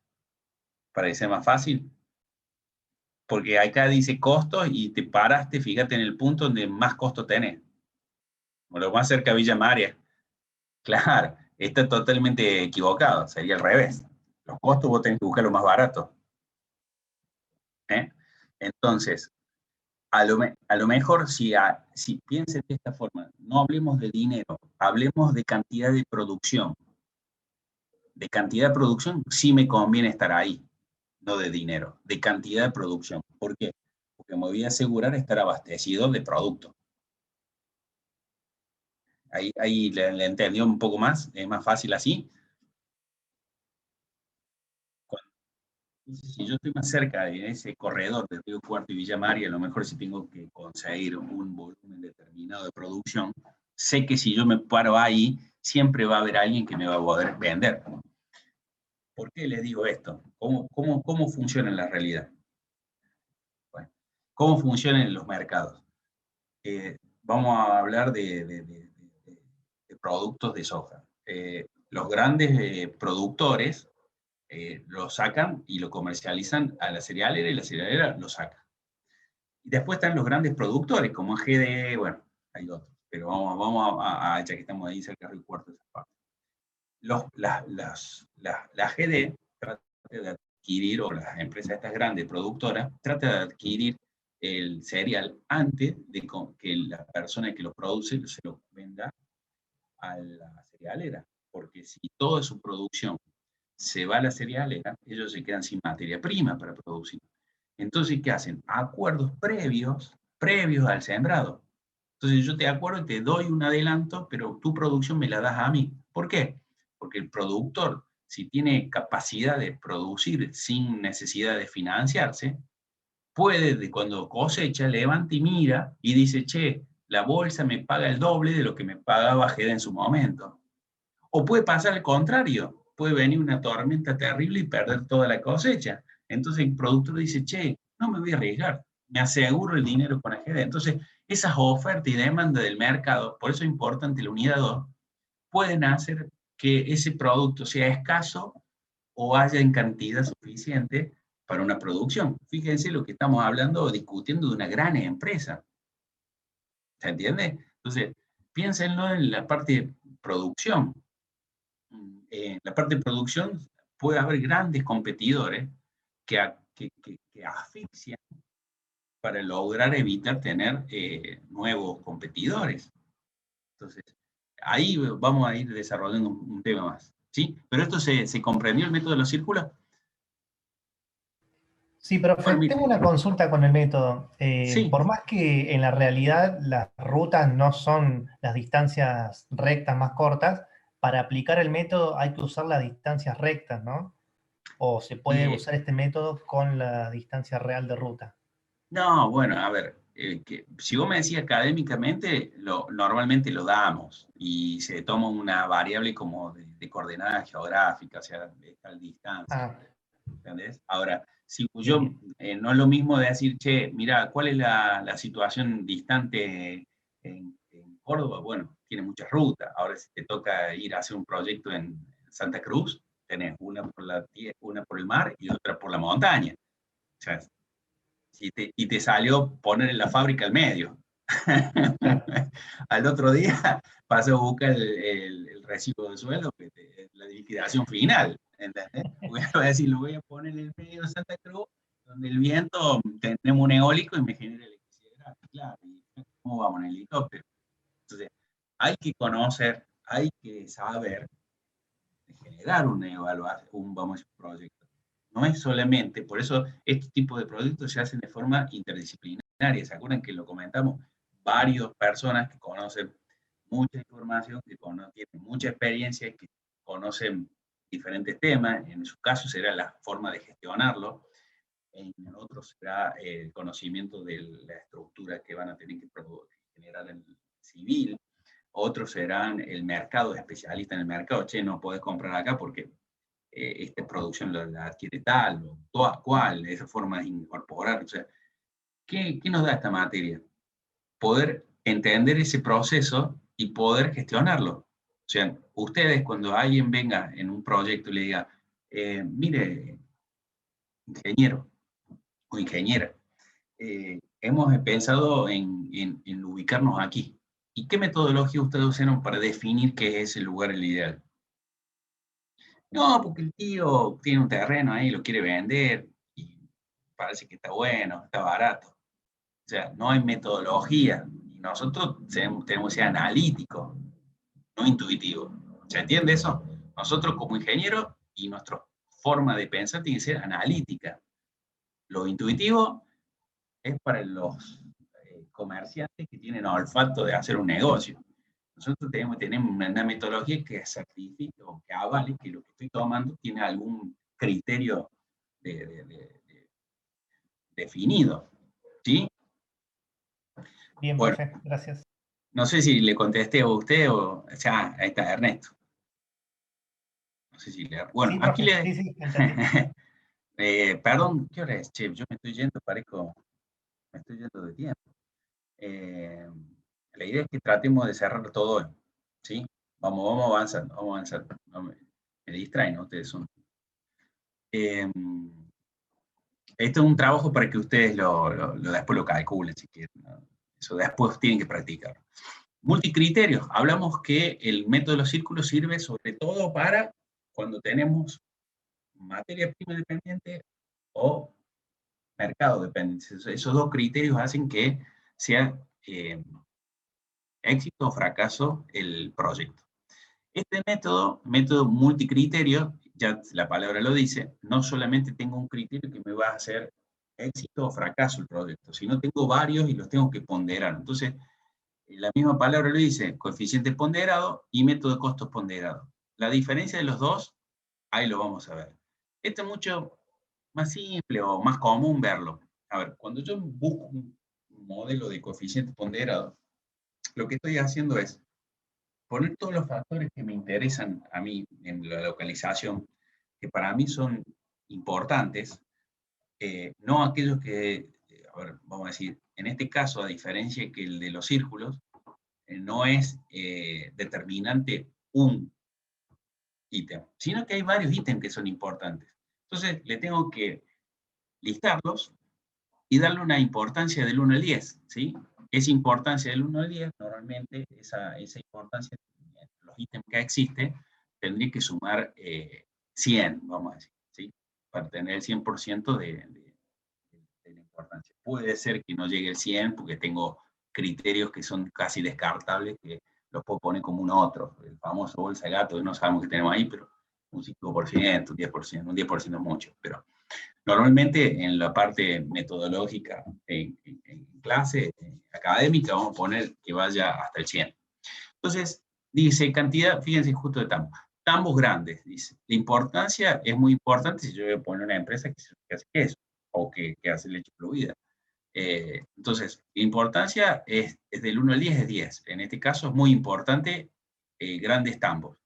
¿Parece más fácil? Porque acá dice costos y te paraste, fíjate en el punto donde más costo tenés. O lo más cerca de Villa María. Claro, está totalmente equivocado, sería al revés. Los costos vos tenés que buscar lo más barato. ¿Eh? Entonces, a lo mejor si piensen de esta forma, no hablemos de dinero, hablemos de cantidad de producción. De cantidad de producción sí me conviene estar ahí, no de dinero, de cantidad de producción. ¿Por qué? Porque me voy a asegurar estar abastecido de producto. Ahí le entendió un poco más, es más fácil así. Si yo estoy más cerca de ese corredor de Río Cuarto y Villa María, a lo mejor si tengo que conseguir un volumen determinado de producción, sé que si yo me paro ahí, siempre va a haber alguien que me va a poder vender. ¿Por qué les digo esto? ¿Cómo funciona la realidad? Bueno, ¿cómo funcionan los mercados? Vamos a hablar de productos de soja. Los grandes productores lo sacan y lo comercializan a la cerealera y la cerealera lo saca. Y después están los grandes productores, como AGD, bueno, hay otros, pero vamos ya que estamos ahí cerca del cuarto de esa parte. La AGD trata de adquirir, o las empresas estas grandes productoras, trata de adquirir el cereal antes de que la persona que lo produce se lo venda a la cerealera, porque si toda su producción se va a la cerealera, ellos se quedan sin materia prima para producir. Entonces, ¿qué hacen? Acuerdos previos al sembrado. Entonces, yo te acuerdo y te doy un adelanto, pero tu producción me la das a mí. ¿Por qué? Porque el productor, si tiene capacidad de producir sin necesidad de financiarse, puede, cuando cosecha, levanta y mira y dice, che, la bolsa me paga el doble de lo que me pagaba GEDA en su momento. O puede pasar al contrario, puede venir una tormenta terrible y perder toda la cosecha. Entonces el productor dice, che, no me voy a arriesgar, me aseguro el dinero con AGD. Entonces, esas ofertas y demanda del mercado, por eso es importante la unidad 2, pueden hacer que ese producto sea escaso o haya en cantidad suficiente para una producción. Fíjense lo que estamos hablando o discutiendo de una gran empresa. ¿Se entiende? Entonces, piénsenlo en la parte de producción. En la parte de producción puede haber grandes competidores que asfixian para lograr evitar tener nuevos competidores. Entonces, ahí vamos a ir desarrollando un tema más. ¿Sí? ¿Pero esto se comprendió el método de los círculos? Sí, profe, tengo una consulta con el método. Sí. Por más que en la realidad las rutas no son las distancias rectas más cortas, para aplicar el método hay que usar las distancias rectas, ¿no? ¿O se puede usar este método con la distancia real de ruta? No, bueno, a ver, si vos me decís académicamente, normalmente lo damos y se toma una variable como de coordenada geográfica, o sea, de tal distancia. ¿Entendés? Ahora, si yo no es lo mismo de decir, che, mira, ¿cuál es la situación distante en Córdoba? Bueno, tiene muchas rutas. Ahora, si te toca ir a hacer un proyecto en Santa Cruz, tenés una por el mar y otra por la montaña. O sea, y te salió poner en la fábrica al medio. Al otro día pasó a buscar el recibo de sueldo, la liquidación final. ¿Entendés? Voy a decir, lo voy a poner en el medio de Santa Cruz, donde el viento, tenemos un eólico y me genera electricidad gratis, claro. ¿Y cómo vamos en helicóptero? Entonces, hay que conocer, hay que saber generar una evaluación, vamos a decir, un proyecto. No es solamente, por eso este tipo de proyectos se hacen de forma interdisciplinaria. ¿Se acuerdan que lo comentamos? Varias personas que conocen mucha información, que tienen mucha experiencia, que conocen diferentes temas. En su caso será la forma de gestionarlo. En otros será el conocimiento de la estructura que van a tener que generar en civil. Otros serán el mercado, especialista en el mercado. Che, no podés comprar acá porque esta producción la adquiere tal o cual, esa forma de incorporar. O sea, ¿qué nos da esta materia? Poder entender ese proceso y poder gestionarlo. O sea, ustedes cuando alguien venga en un proyecto y le diga, mire, ingeniero o ingeniera, hemos pensado en ubicarnos aquí. ¿Y qué metodología ustedes usaron para definir qué es el lugar ideal? No, porque el tío tiene un terreno ahí, lo quiere vender y parece que está bueno, está barato. O sea, no hay metodología. Y nosotros tenemos que ser analíticos, no intuitivos. ¿Se entiende eso? Nosotros como ingenieros y nuestra forma de pensar tiene que ser analítica. Lo intuitivo es para los comerciantes que tienen olfato de hacer un negocio. Nosotros tenemos una metodología que sacrifica o que avale que lo que estoy tomando tiene algún criterio definido. ¿Sí? Bien, bueno, profe, gracias. No sé si le contesté a usted o ya, ahí está Ernesto. No sé si le... Bueno, Sí, aquí profe, le... sí, entendí. Perdón, ¿qué hora es? Che, yo me estoy yendo, me estoy yendo de tiempo. La idea es que tratemos de cerrar todo hoy, ¿sí? Vamos avanzando, vamos avanzando. No me distraen, ¿no? Ustedes son... esto es un trabajo para que ustedes después lo calculen, si quieren, ¿no? Eso después tienen que practicar. Multicriterios. Hablamos que el método de los círculos sirve sobre todo para cuando tenemos materia prima dependiente o mercado dependiente. Esos dos criterios hacen que sea éxito o fracaso el proyecto. Este método multicriterio, ya la palabra lo dice, no solamente tengo un criterio que me va a hacer éxito o fracaso el proyecto, sino tengo varios y los tengo que ponderar. Entonces, la misma palabra lo dice, coeficiente ponderado y método de costos ponderado. La diferencia de los dos, ahí lo vamos a ver. Esto es mucho más simple o más común verlo. A ver, cuando yo busco un modelo de coeficiente ponderado, lo que estoy haciendo es poner todos los factores que me interesan a mí en la localización, que para mí son importantes, no aquellos que, a ver, vamos a decir, en este caso, a diferencia que el de los círculos, no es determinante un ítem, sino que hay varios ítems que son importantes. Entonces, le tengo que listarlos y darle una importancia del 1 al 10, ¿sí? Esa importancia del 1 al 10, normalmente esa importancia, los ítems que existen, tendría que sumar 100, vamos a decir, ¿sí? Para tener el 100% de la importancia. Puede ser que no llegue el 100 porque tengo criterios que son casi descartables, que los puedo poner como un otro, el famoso bolsa de gato, que no sabemos qué tenemos ahí, pero un 5%, un 10%, un 10% es mucho, pero normalmente en la parte metodológica, en clase académica, vamos a poner que vaya hasta el 100. Entonces, dice cantidad, fíjense justo de tambos. Tambos grandes, dice. La importancia es muy importante si yo voy a poner una empresa que hace queso o que hace leche fluida. Entonces, la importancia es del 1 al 10 es 10. En este caso es muy importante grandes tambos.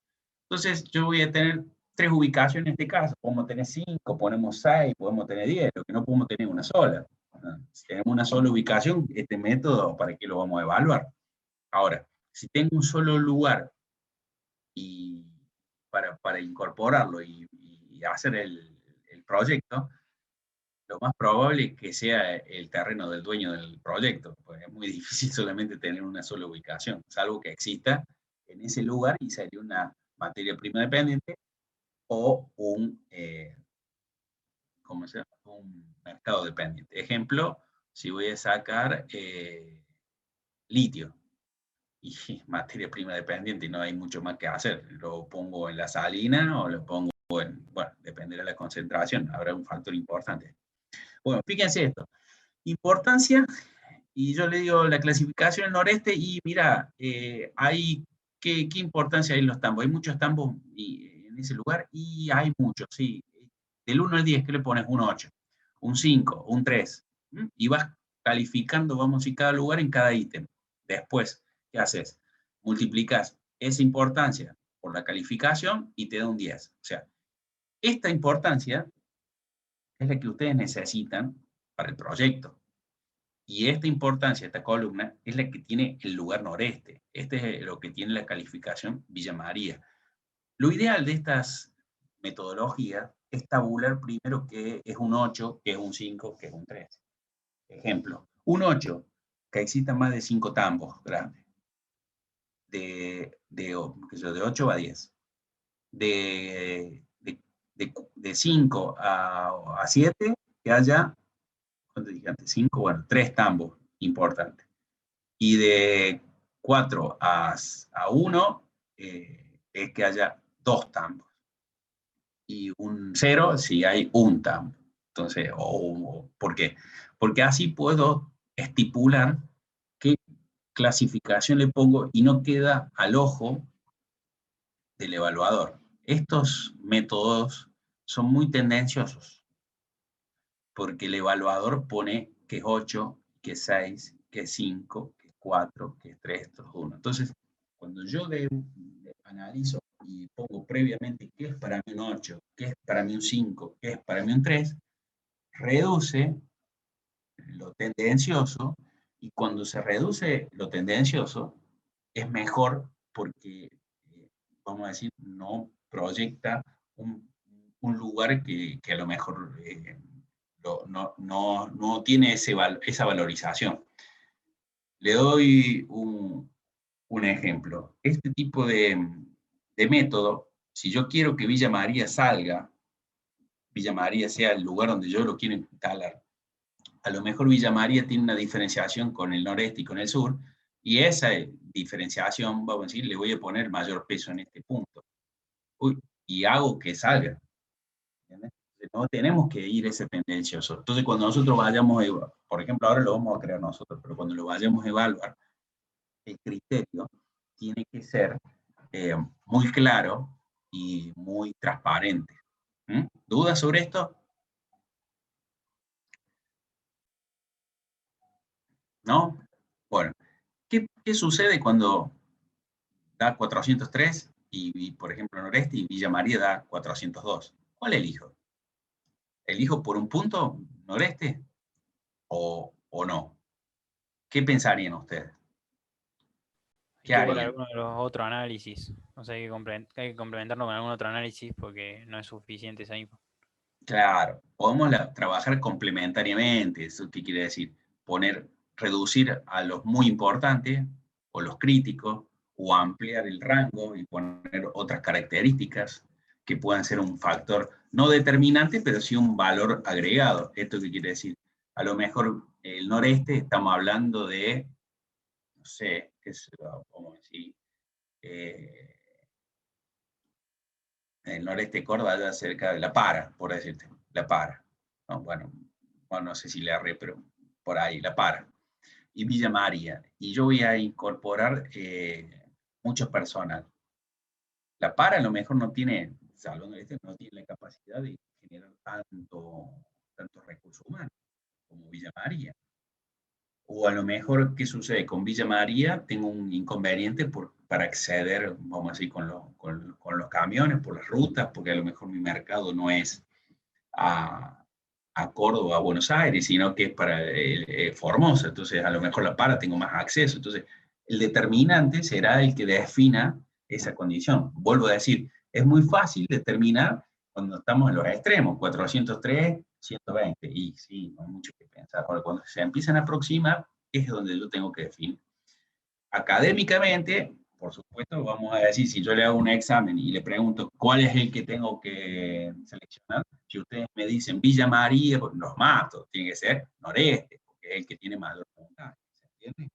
Entonces, yo voy a tener 3 ubicaciones en este caso. Podemos tener 5, ponemos 6, podemos tener 10, lo que no podemos tener una sola. Si tenemos una sola ubicación, este método, ¿para qué lo vamos a evaluar? Ahora, si tengo un solo lugar y para incorporarlo y hacer el proyecto, lo más probable es que sea el terreno del dueño del proyecto, porque es muy difícil solamente tener una sola ubicación, salvo que exista en ese lugar y sería una materia prima dependiente o ¿cómo se llama? Un mercado dependiente. Ejemplo, si voy a sacar litio, y materia prima dependiente y no hay mucho más que hacer. Lo pongo en la salina o lo pongo en, bueno, dependerá de la concentración, habrá un factor importante. Bueno, fíjense esto. Importancia, y yo le digo la clasificación en noreste, y mira, hay, ¿qué importancia hay en los tambos? Hay muchos tambos en ese lugar, y hay muchos, sí. Del 1 al 10, ¿qué le pones? Un 8, un 5, un 3. Y vas calificando, vamos a ir cada lugar en cada ítem. Después, ¿qué haces? Multiplicas esa importancia por la calificación y te da un 10. O sea, esta importancia es la que ustedes necesitan para el proyecto. Y esta importancia, esta columna, es la que tiene el lugar noreste. Este es lo que tiene la calificación Villa María. Lo ideal de estas metodologías es tabular primero qué es un 8, qué es un 5, qué es un 3. Ejemplo, un 8, que existan más de 5 tambos grandes. De 8 a 10. De 5 a 7, que haya, ¿cuánto dije antes? 5, bueno, 3 tambos importantes. Y de 4 a 1, es que haya 2 tambos. Y un 0 si hay un tambo. Entonces, ¿por qué? Porque así puedo estipular qué clasificación le pongo y no queda al ojo del evaluador. Estos métodos son muy tendenciosos, porque el evaluador pone que es 8, que es 6, que es 5, que es 4, que es 3, esto es 1. Entonces, cuando yo analizo y pongo previamente qué es para mí un 8, qué es para mí un 5, qué es para mí un 3, reduce lo tendencioso, y cuando se reduce lo tendencioso, es mejor porque, vamos a decir, no proyecta un lugar que a lo mejor no tiene esa valorización. Le doy un ejemplo. Este tipo de método, si yo quiero que Villa María salga, Villa María sea el lugar donde yo lo quiero instalar, a lo mejor Villa María tiene una diferenciación con el noreste y con el sur, y esa diferenciación, vamos a decir, le voy a poner mayor peso en este punto. Y hago que salga. ¿Entiendes? No tenemos que ir ese tendencioso. Entonces, cuando nosotros vayamos a evaluar, por ejemplo, ahora lo vamos a crear nosotros, pero cuando lo vayamos a evaluar, el criterio tiene que ser muy claro y muy transparente. ¿Dudas sobre esto? ¿No? Bueno, ¿qué sucede cuando da 403 y, por ejemplo, Noreste y Villa María da 402? ¿Cuál elijo? ¿Elijo por un punto Noreste o no? ¿Qué pensarían ustedes? Hay ¿Qué que por harían? alguno de los otros análisis. O sea, hay que complementarlo con algún otro análisis porque no es suficiente esa info. Claro, podemos trabajar complementariamente. ¿Eso qué quiere decir? Reducir a los muy importantes o los críticos, o ampliar el rango y poner otras características que puedan ser un factor no determinante, pero sí un valor agregado. ¿Esto qué quiere decir? A lo mejor el noreste estamos hablando de, no sé, qué sé yo, ¿cómo decir? El noreste de Córdoba, allá cerca de La Para, por decirte, La Para. No, bueno, no sé si le arre, pero por ahí, La Para. Y Villa María. Y yo voy a incorporar muchos personal. La Para a lo mejor no tiene, Salón del Este no tiene la capacidad de generar tantos recursos humanos como Villa María. O a lo mejor, ¿qué sucede? Con Villa María tengo un inconveniente para acceder, vamos a decir, con los camiones, por las rutas, porque a lo mejor mi mercado no es a Córdoba, a Buenos Aires, sino que es para Formosa. Entonces, a lo mejor La Para tengo más acceso. Entonces, el determinante será el que defina esa condición. Vuelvo a decir, es muy fácil determinar cuando estamos en los extremos, 403, 120, y sí, no hay mucho que pensar. Ahora, cuando se empiezan a aproximar, es donde yo tengo que definir. Académicamente, por supuesto, vamos a decir, si yo le hago un examen y le pregunto cuál es el que tengo que seleccionar, si ustedes me dicen Villa María, pues los mato, tiene que ser Noreste, porque es el que tiene mayor puntaje, ¿se entiende?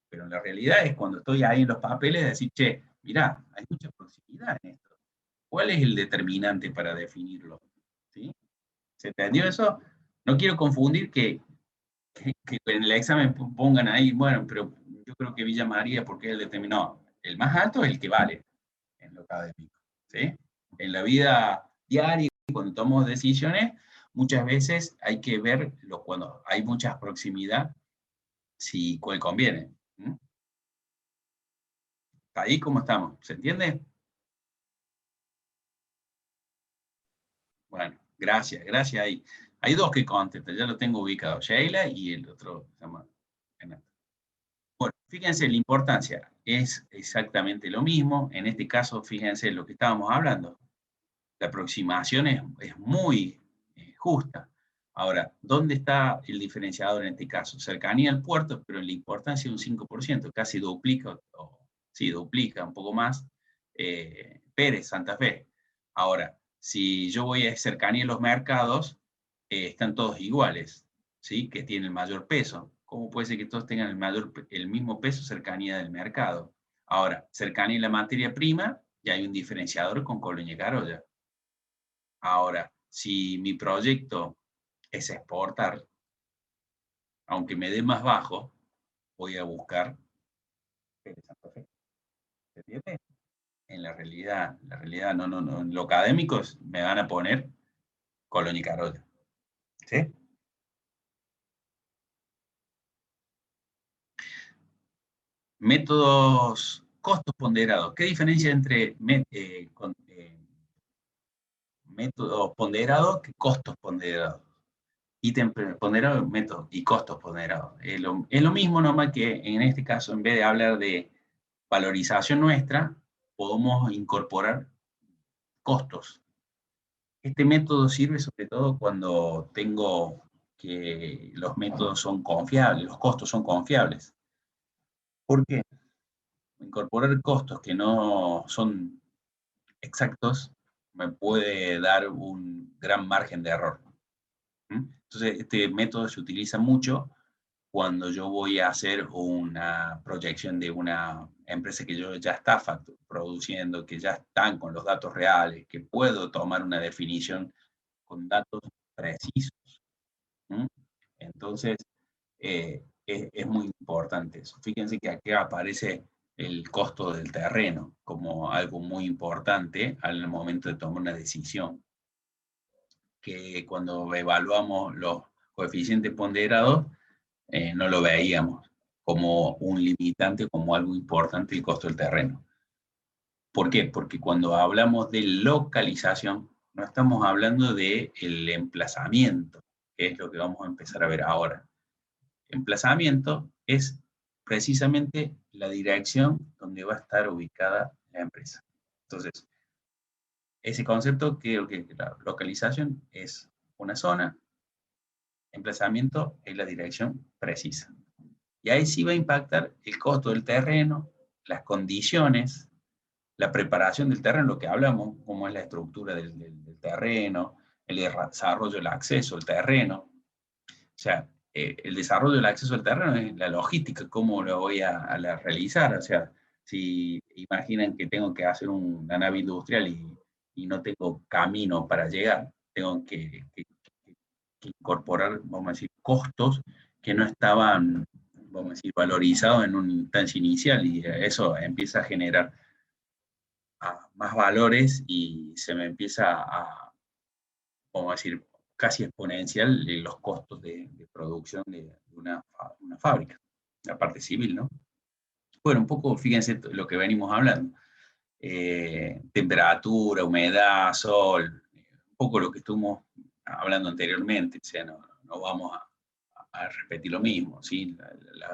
Pero la realidad es cuando estoy ahí en los papeles, decir, che, mirá, hay mucha proximidad en esto. ¿Cuál es el determinante para definirlo? ¿Sí? ¿Se entendió eso? No quiero confundir que en el examen pongan ahí, bueno, pero yo creo que Villa María, porque es el determinado. El más alto es el que vale en lo académico. ¿Sí? En la vida diaria, cuando tomamos decisiones, muchas veces hay que ver, cuando hay mucha proximidad, si cuál conviene. ¿Mm? Ahí cómo estamos, ¿se entiende? Bueno, gracias, gracias. Hay dos que contestan, ya lo tengo ubicado, Sheila y el otro se llama Renato. Bueno, fíjense la importancia, es exactamente lo mismo. En este caso, fíjense lo que estábamos hablando. La aproximación es muy justa. Ahora, ¿dónde está el diferenciador en este caso? Cercanía al puerto, pero la importancia es un 5%, casi duplica, sí, duplica un poco más, Pérez, Santa Fe. Ahora, si yo voy a cercanía a los mercados, están todos iguales, ¿sí? Que tienen el mayor peso. ¿Cómo puede ser que todos tengan el mismo peso, cercanía del mercado? Ahora, cercanía a la materia prima, ya hay un diferenciador con Colonia y Carolla. Ahora, si mi proyecto es exportar, aunque me dé más bajo, voy a buscar Pérez Santa Fe. ¿Se entiende? En la realidad, no, en lo académico me van a poner Colonia y Carolla. ¿Sí? Métodos, costos ponderados. ¿Qué diferencia entre métodos ponderados que costos ponderados? Ítem ponderado, método y costos ponderados. Es lo mismo, nomás que en este caso, en vez de hablar de valorización nuestra, podemos incorporar costos. Este método sirve sobre todo cuando tengo que los métodos son confiables, los costos son confiables. ¿Por qué? Incorporar costos que no son exactos me puede dar un gran margen de error. Entonces, este método se utiliza mucho cuando yo voy a hacer una proyección de una empresa que yo ya está produciendo, que ya están con los datos reales, que puedo tomar una definición con datos precisos. Entonces, es muy importante eso. Fíjense que aquí aparece el costo del terreno como algo muy importante al momento de tomar una decisión, que cuando evaluamos los coeficientes ponderados, no lo veíamos como un limitante, como algo importante el costo del terreno. ¿Por qué? Porque cuando hablamos de localización, no estamos hablando del emplazamiento, que es lo que vamos a empezar a ver ahora. Emplazamiento es precisamente la dirección donde va a estar ubicada la empresa. Entonces, ese concepto, creo que la localización es una zona, emplazamiento es la dirección precisa. Y ahí sí va a impactar el costo del terreno, las condiciones, la preparación del terreno, lo que hablamos, cómo es la estructura del terreno, el desarrollo del acceso al terreno. O sea, el desarrollo del acceso al terreno es la logística, cómo lo voy a realizar. O sea, si imaginan que tengo que hacer una nave industrial y no tengo camino para llegar, tengo que incorporar, vamos a decir, costos que no estaban, vamos a decir, valorizados en una instancia inicial, y eso empieza a generar más valores y se me empieza a, vamos a decir, casi exponencial los costos de producción de una fábrica, la parte civil, ¿no? Bueno, un poco, fíjense lo que venimos hablando. Temperatura, humedad, sol, un poco lo que estuvimos hablando anteriormente, o sea, no vamos a repetir lo mismo, ¿sí?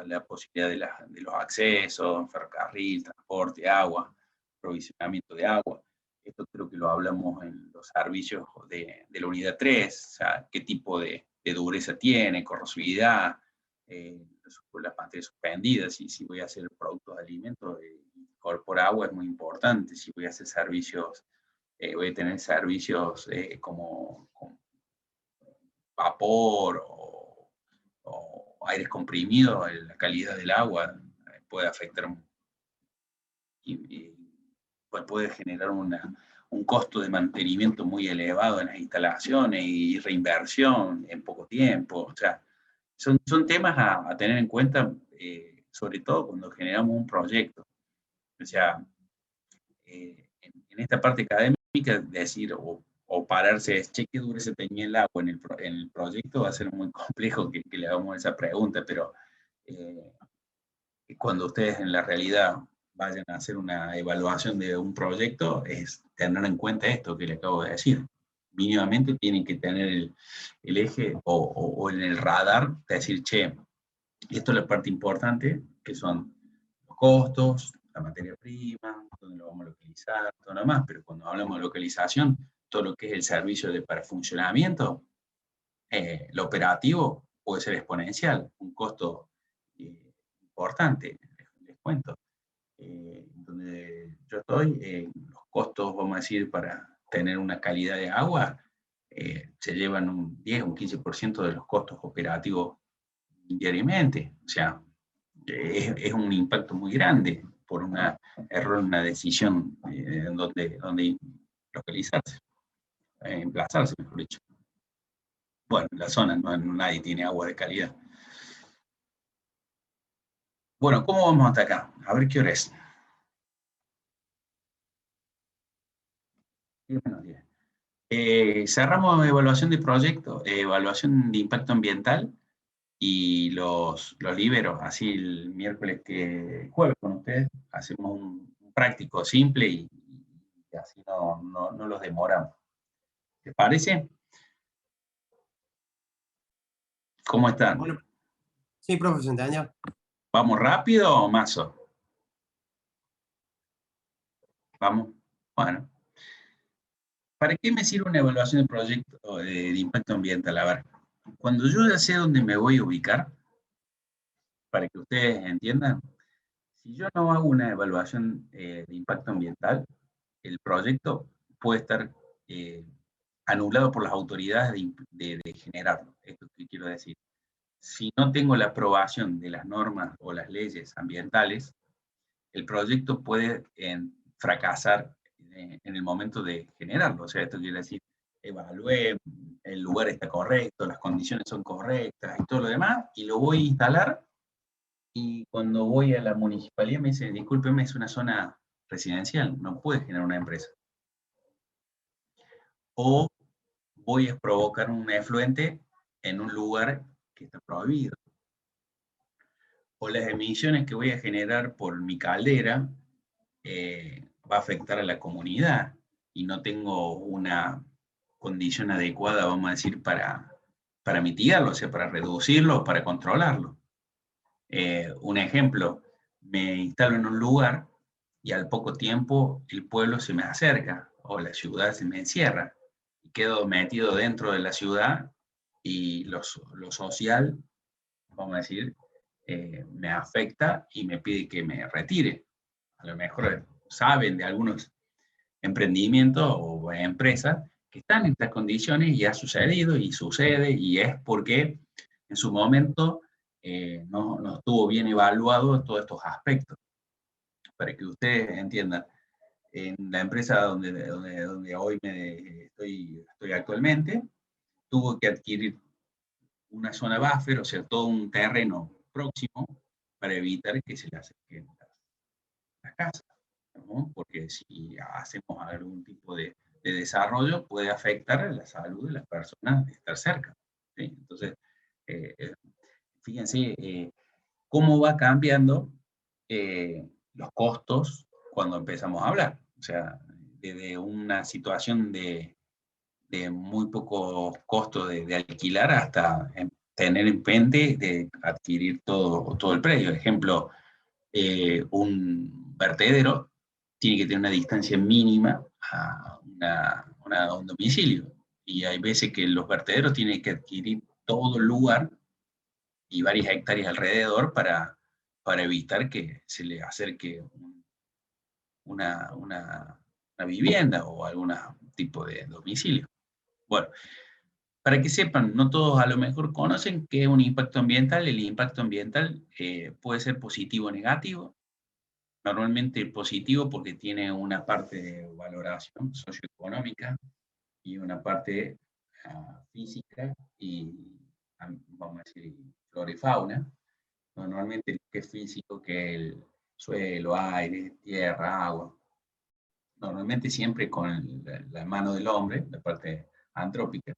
La posibilidad de los accesos, ferrocarril, transporte, agua, provisionamiento de agua. Esto creo que lo hablamos en los servicios de la unidad 3, o sea, qué tipo de dureza tiene, corrosividad, las materias suspendidas, y si voy a hacer productos de alimentos, por agua es muy importante. Si voy a hacer servicios, voy a tener servicios como vapor o aire comprimido, la calidad del agua puede afectar y puede generar un costo de mantenimiento muy elevado en las instalaciones y reinversión en poco tiempo. O sea, son temas a tener en cuenta, sobre todo cuando generamos un proyecto. O sea, en esta parte académica, decir o pararse, che, qué dureza tenía el agua en el proyecto, va a ser muy complejo que le hagamos esa pregunta, pero cuando ustedes en la realidad vayan a hacer una evaluación de un proyecto, es tener en cuenta esto que le acabo de decir. Mínimamente tienen que tener el eje o en el radar, de decir, che, esto es la parte importante, que son los costos, la materia prima, dónde lo vamos a localizar, todo lo demás, pero cuando hablamos de localización, todo lo que es el servicio para funcionamiento, lo operativo puede ser exponencial, un costo importante, les cuento. Donde yo estoy, los costos, vamos a decir, para tener una calidad de agua, se llevan un 10 o un 15% de los costos operativos diariamente. O sea, es un impacto muy grande por un error en una decisión en donde localizarse, emplazarse, mejor dicho. Bueno, en la zona nadie tiene agua de calidad. Bueno, ¿cómo vamos hasta acá? A ver qué hora es. 10 menos 10. Cerramos evaluación de proyecto, evaluación de impacto ambiental y los libero. Así el miércoles que jueves con ustedes hacemos un práctico simple y así no los demoramos. ¿Les parece? ¿Cómo están? Bueno, sí, profe, se entendió. ¿Vamos rápido o mazo? Vamos. Bueno. ¿Para qué me sirve una evaluación de proyecto de impacto ambiental? A ver, cuando yo ya sé dónde me voy a ubicar, para que ustedes entiendan, si yo no hago una evaluación de impacto ambiental, el proyecto puede estar anulado por las autoridades de generarlo. Esto es lo que quiero decir. Si no tengo la aprobación de las normas o las leyes ambientales, el proyecto puede fracasar en el momento de generarlo. O sea, esto quiere decir, evalué, el lugar está correcto, las condiciones son correctas y todo lo demás, y lo voy a instalar, y cuando voy a la municipalidad me dicen, discúlpeme, es una zona residencial, no puede generar una empresa. O voy a provocar un efluente en un lugar que está prohibido. O las emisiones que voy a generar por mi caldera va a afectar a la comunidad y no tengo una condición adecuada, vamos a decir, para mitigarlo, o sea, para reducirlo, para controlarlo. Un ejemplo, me instalo en un lugar y al poco tiempo el pueblo se me acerca o la ciudad se me encierra y quedo metido dentro de la ciudad y lo social, vamos a decir, me afecta y me pide que me retire. A lo mejor saben de algunos emprendimientos o empresas que están en estas condiciones y ha sucedido y sucede, y es porque en su momento no estuvo bien evaluado todos estos aspectos. Para que ustedes entiendan, en la empresa donde hoy estoy actualmente, tuvo que adquirir una zona buffer, o sea, todo un terreno próximo para evitar que se le acerquen las casas, ¿no? Porque si hacemos algún tipo de de desarrollo puede afectar a la salud de las personas de estar cerca, ¿sí? Entonces, fíjense cómo va cambiando los costos cuando empezamos a hablar. O sea, desde una situación de muy poco costo de alquilar hasta tener en mente de adquirir todo el predio. Ejemplo, un vertedero tiene que tener una distancia mínima a un domicilio. Y hay veces que los vertederos tienen que adquirir todo el lugar y varias hectáreas alrededor para evitar que se le acerque una vivienda o algún tipo de domicilio. Bueno, para que sepan, no todos a lo mejor conocen qué es un impacto ambiental. El impacto ambiental puede ser positivo o negativo. Normalmente positivo porque tiene una parte de valoración socioeconómica y una parte física y, vamos a decir, flora y fauna. Normalmente lo que es físico, que es el suelo, aire, tierra, agua. Normalmente siempre con la mano del hombre, la parte antrópica,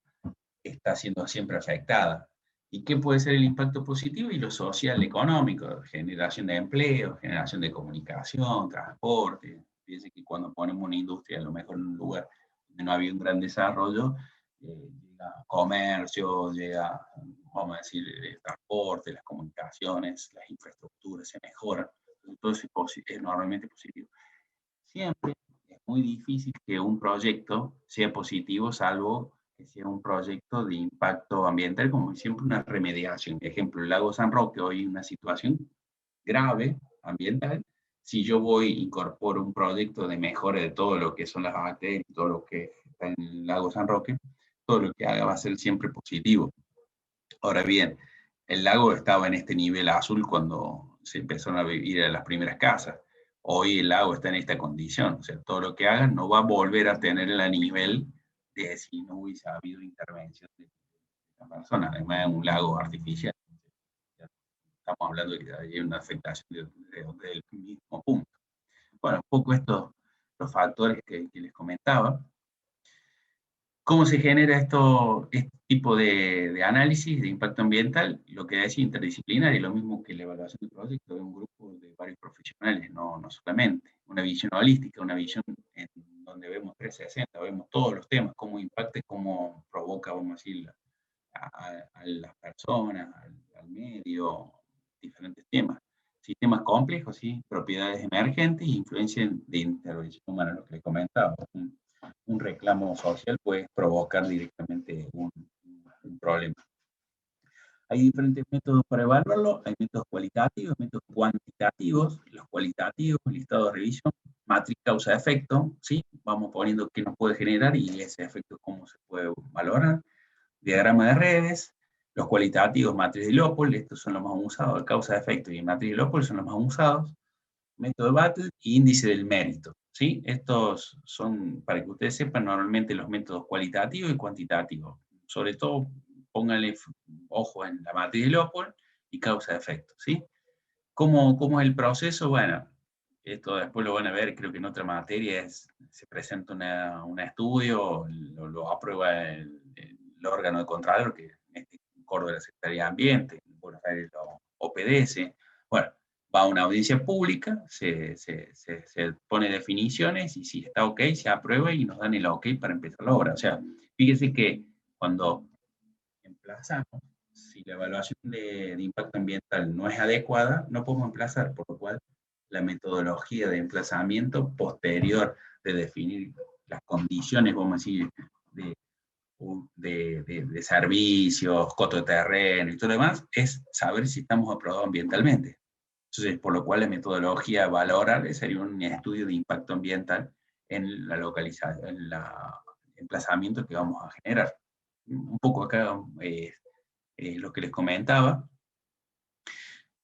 está siendo siempre afectada. ¿Y qué puede ser el impacto positivo? Y lo social, económico, generación de empleo, generación de comunicación, transporte. Fíjense que cuando ponemos una industria, a lo mejor en un lugar donde no había un gran desarrollo, llega comercio, llega, vamos a decir, el transporte, las comunicaciones, las infraestructuras se mejoran. Todo eso es normalmente positivo. Siempre es muy difícil que un proyecto sea positivo, salvo que sea un proyecto de impacto ambiental, como siempre una remediación. Ejemplo, el lago San Roque hoy en una situación grave ambiental. Si yo incorporo un proyecto de mejora de todo lo que son las bacterias, todo lo que está en el lago San Roque, todo lo que haga va a ser siempre positivo. Ahora bien, el lago estaba en este nivel azul cuando se empezaron a vivir en las primeras casas. Hoy el lago está en esta condición, o sea, todo lo que hagan no va a volver a tener el nivel de si no hubiese habido intervención de la persona, además es un lago artificial. Estamos hablando de que hay una afectación del mismo punto. Bueno, un poco estos los factores que les comentaba. ¿Cómo se genera este tipo de análisis de impacto ambiental? Lo que es interdisciplinario, lo mismo que la evaluación de proyectos, de un grupo de varios profesionales, no solamente. Una visión holística, una visión en donde vemos 360, vemos todos los temas, cómo impacta, cómo provoca, vamos a decir, a las personas, al medio, diferentes temas. Sistemas complejos, ¿sí? Propiedades emergentes e influencia de intervención humana, lo que les comentaba. Un reclamo social puede provocar directamente un problema. Hay diferentes métodos para evaluarlo, hay métodos cualitativos, métodos cuantitativos. Los cualitativos, listado de revisión, matriz causa-efecto, ¿sí? Vamos poniendo qué nos puede generar y ese efecto cómo se puede valorar. Diagrama de redes, los cualitativos, matriz de Leopold, estos son los más usados, causa-efecto y matriz de Leopold son los más usados. Método de Battle y índice del mérito, ¿sí? Estos son, para que ustedes sepan, normalmente los métodos cualitativos y cuantitativos. Sobre todo, pónganle ojo en la matriz de Leopold y causa-efecto, ¿sí? ¿Cómo es el proceso? Bueno, esto después lo van a ver, creo que en otra materia se presenta un estudio, lo aprueba el órgano de Contralor, que en este Córdoba la Secretaría de Ambiente, en Buenos Aires lo OPDS. Bueno, va a una audiencia pública, se pone definiciones y si está ok, se aprueba y nos dan el ok para empezar la obra. O sea, fíjese que cuando emplazamos, si la evaluación de impacto ambiental no es adecuada, no podemos emplazar, por lo cual la metodología de emplazamiento posterior de definir las condiciones, vamos a decir, de servicios, costo de terreno y todo lo demás, es saber si estamos aprobados ambientalmente. Entonces, por lo cual la metodología valorable sería un estudio de impacto ambiental en la localización, en el emplazamiento que vamos a generar. Un poco acá lo que les comentaba.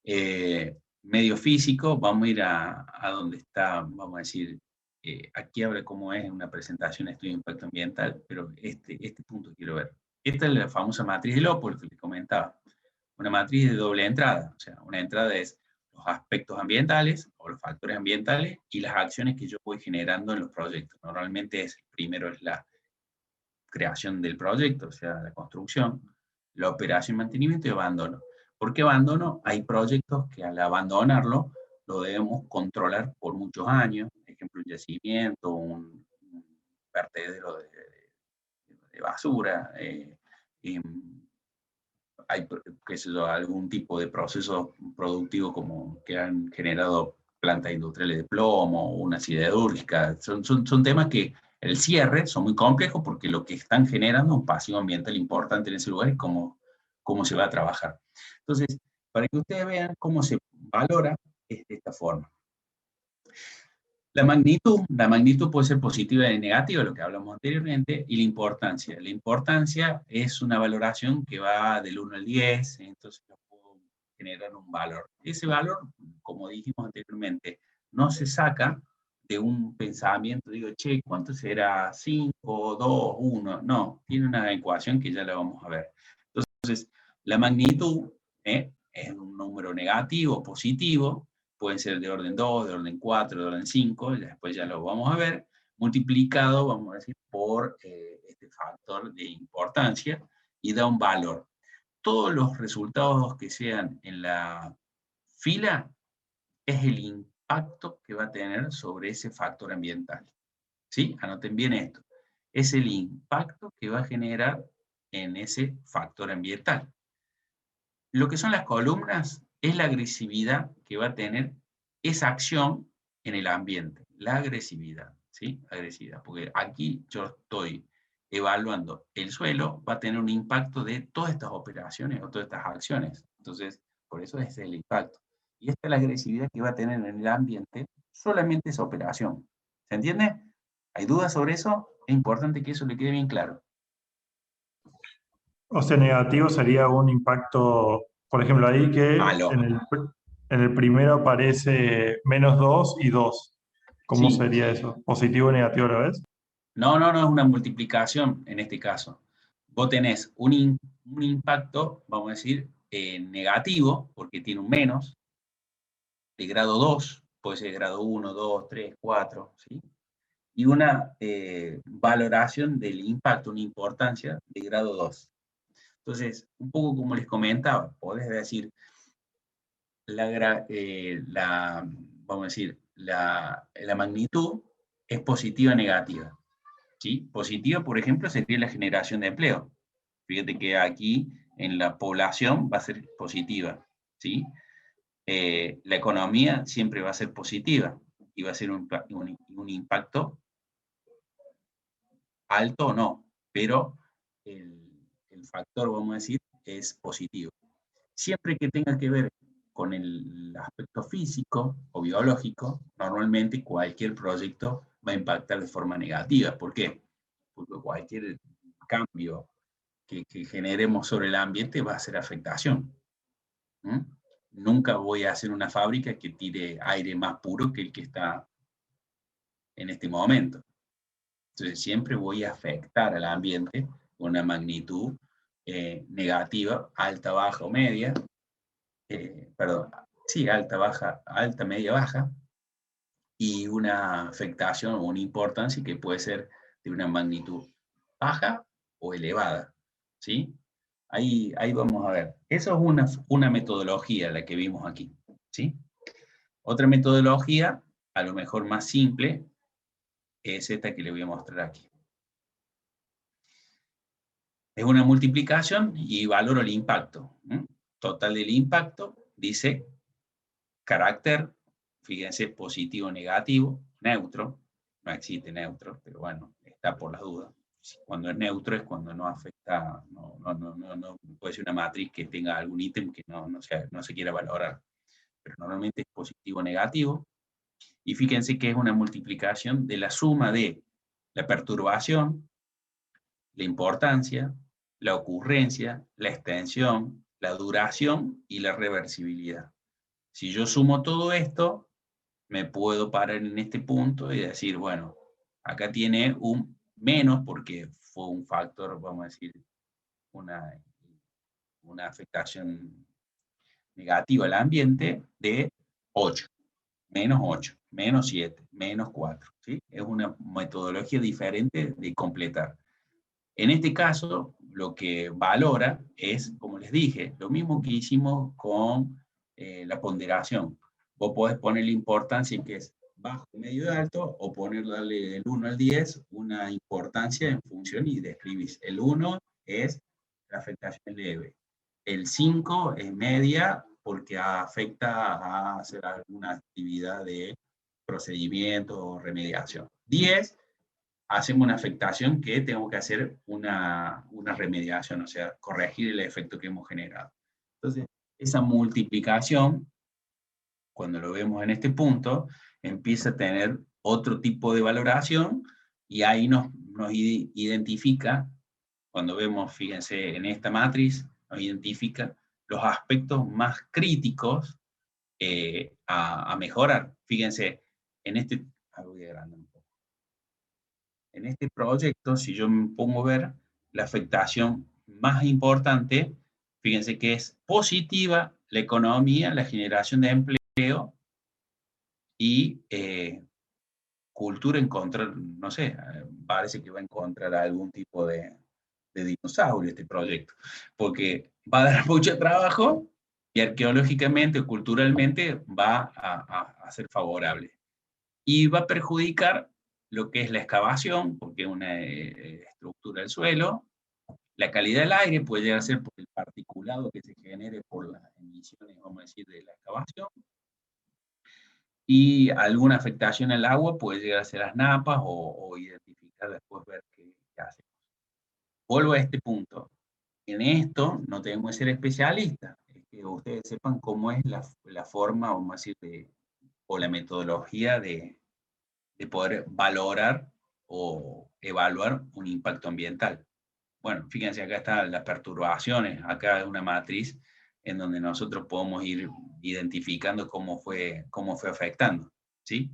Medio físico, vamos a ir a donde está, vamos a decir, aquí habla cómo es una presentación de estudio de impacto ambiental, pero este punto quiero ver. Esta es la famosa matriz de Leopold que les comentaba. Una matriz de doble entrada, o sea, una entrada es los aspectos ambientales o los factores ambientales y las acciones que yo voy generando en los proyectos. Normalmente primero es la creación del proyecto, o sea, la construcción, la operación, mantenimiento y abandono. ¿Por qué abandono? Hay proyectos que al abandonarlo lo debemos controlar por muchos años, por ejemplo, un yacimiento, un vertedero de basura, hay, qué sé yo, algún tipo de proceso productivo como que han generado plantas industriales de plomo, una siderúrgica, son temas que el cierre son muy complejos porque lo que están generando es un pasivo ambiental importante en ese lugar y cómo se va a trabajar. Entonces, para que ustedes vean cómo se valora es de esta forma. La magnitud puede ser positiva y negativa, lo que hablamos anteriormente, y la importancia. La importancia es una valoración que va del 1 al 10, entonces yo puedo generar un valor. Ese valor, como dijimos anteriormente, no se saca de un pensamiento, digo, che, ¿cuánto será? 5, 2, 1. No, tiene una ecuación que ya la vamos a ver. Entonces, la magnitud es un número negativo, positivo, pueden ser de orden 2, de orden 4, de orden 5, después ya lo vamos a ver, multiplicado, vamos a decir, por este factor de importancia, y da un valor. Todos los resultados que sean en la fila es el impacto que va a tener sobre ese factor ambiental. ¿Sí? Anoten bien esto. Es el impacto que va a generar en ese factor ambiental. Lo que son las columnas es la agresividad que va a tener esa acción en el ambiente, la agresividad, ¿sí? Agresividad, porque aquí yo estoy evaluando el suelo, va a tener un impacto de todas estas operaciones o todas estas acciones. Entonces, por eso es el impacto. Y esta es la agresividad que va a tener en el ambiente solamente esa operación. ¿Se entiende? ¿Hay dudas sobre eso? Es importante que eso le quede bien claro. O sea, negativo sería un impacto, por ejemplo, ahí que Malo. en el primero aparece -2 y 2. ¿Cómo Sí. sería eso? ¿Positivo y negativo a la vez? No, es una multiplicación en este caso. Vos tenés un impacto, vamos a decir, negativo, porque tiene un menos, de grado 2, puede ser grado 1, 2, 3, 4, ¿sí? Y una valoración del impacto, una importancia de grado 2. Entonces, un poco como les comentaba, podés decir, vamos a decir, la magnitud es positiva o negativa. ¿Sí? Positiva, por ejemplo, sería la generación de empleo. Fíjate que aquí en la población va a ser positiva. ¿Sí? La economía siempre va a ser positiva y va a ser un impacto alto o no, pero el factor, vamos a decir, es positivo. Siempre que tenga que ver con el aspecto físico o biológico, normalmente cualquier proyecto va a impactar de forma negativa. ¿Por qué? Porque cualquier cambio que generemos sobre el ambiente va a ser afectación. ¿Mm? Nunca voy a hacer una fábrica que tire aire más puro que el que está en este momento. Entonces siempre voy a afectar al ambiente con una magnitud negativa, alta, baja o media, perdón, sí, alta, baja, alta, media, baja, y una afectación o una importancia que puede ser de una magnitud baja o elevada, ¿sí? Ahí vamos a ver. Eso es una metodología la que vimos aquí, ¿sí? Otra metodología, a lo mejor más simple, es esta que le voy a mostrar aquí. Es una multiplicación y valoro el impacto. Total del impacto, dice carácter, fíjense, positivo, negativo, neutro. No existe neutro, pero bueno, está por las dudas. Cuando es neutro es cuando no afecta, no puede ser una matriz que tenga algún ítem que no se quiera valorar. Pero normalmente es positivo o negativo. Y fíjense que es una multiplicación de la suma de la perturbación, la importancia, la ocurrencia, la extensión, la duración y la reversibilidad. Si yo sumo todo esto, me puedo parar en este punto y decir, bueno, acá tiene un menos porque fue un factor, vamos a decir, una afectación negativa al ambiente de 8, menos 8, menos 7, menos 4. ¿Sí? Es una metodología diferente de completar. En este caso, lo que valora es, como les dije, lo mismo que hicimos con la ponderación. Vos podés poner la importancia que es bajo, medio y alto, o darle del 1 al 10 una importancia en función y describís. El 1 es la afectación leve. El 5 es media porque afecta a hacer alguna actividad de procedimiento o remediación. 10, hacemos una afectación que tengo que hacer una remediación, o sea, corregir el efecto que hemos generado. Entonces, esa multiplicación, cuando lo vemos en este punto, empieza a tener otro tipo de valoración y ahí nos identifica, cuando vemos, fíjense, en esta matriz, nos identifica los aspectos más críticos a mejorar. Fíjense, en este, voy a agrandar un poco. En este proyecto, si yo me pongo a ver, la afectación más importante, fíjense que es positiva la economía, la generación de empleo y cultura encontrar, no sé, parece que va a encontrar algún tipo de dinosaurio este proyecto, porque va a dar mucho trabajo y arqueológicamente o culturalmente va a ser favorable. Y va a perjudicar lo que es la excavación, porque es una estructura del suelo, la calidad del aire puede llegar a ser por el particulado que se genere por las emisiones, vamos a decir, de la excavación, y alguna afectación al agua puede llegar a ser las napas o identificar después, ver qué hacemos. Vuelvo a este punto. En esto no tenemos que ser especialistas, es que ustedes sepan cómo es la forma, vamos a decir, o la metodología de poder valorar o evaluar un impacto ambiental. Bueno, fíjense, acá están las perturbaciones, acá es una matriz en donde nosotros podemos ir identificando cómo fue afectando, ¿sí?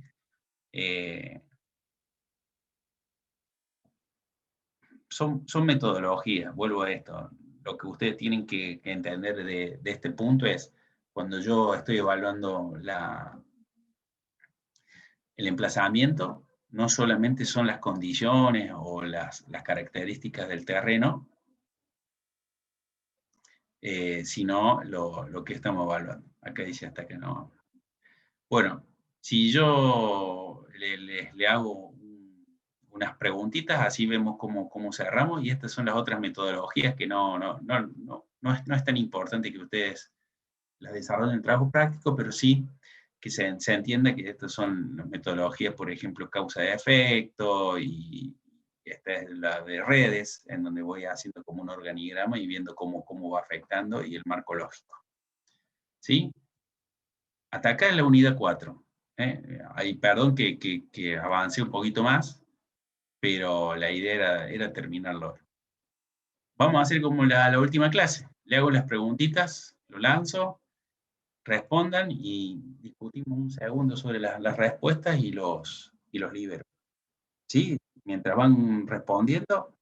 Son metodologías, vuelvo a esto. Lo que ustedes tienen que entender de este punto es, cuando yo estoy evaluando el emplazamiento, no solamente son las condiciones o las características del terreno, sino lo que estamos evaluando. Acá dice hasta que no. Bueno, si yo le hago unas preguntitas, así vemos cómo cerramos, y estas son las otras metodologías que no es tan importante que ustedes las desarrollen en el trabajo práctico, pero sí que se entienda que estas son las metodologías, por ejemplo, causa de efecto, y esta es la de redes, en donde voy haciendo como un organigrama y viendo cómo va afectando, y el marco lógico. ¿Sí? Hasta acá es la unidad 4. Ahí, perdón que avancé un poquito más, pero la idea era terminarlo. Vamos a hacer como la última clase. Le hago las preguntitas, lo lanzo, respondan y discutimos un segundo sobre las respuestas y los libero. ¿Sí? Mientras van respondiendo,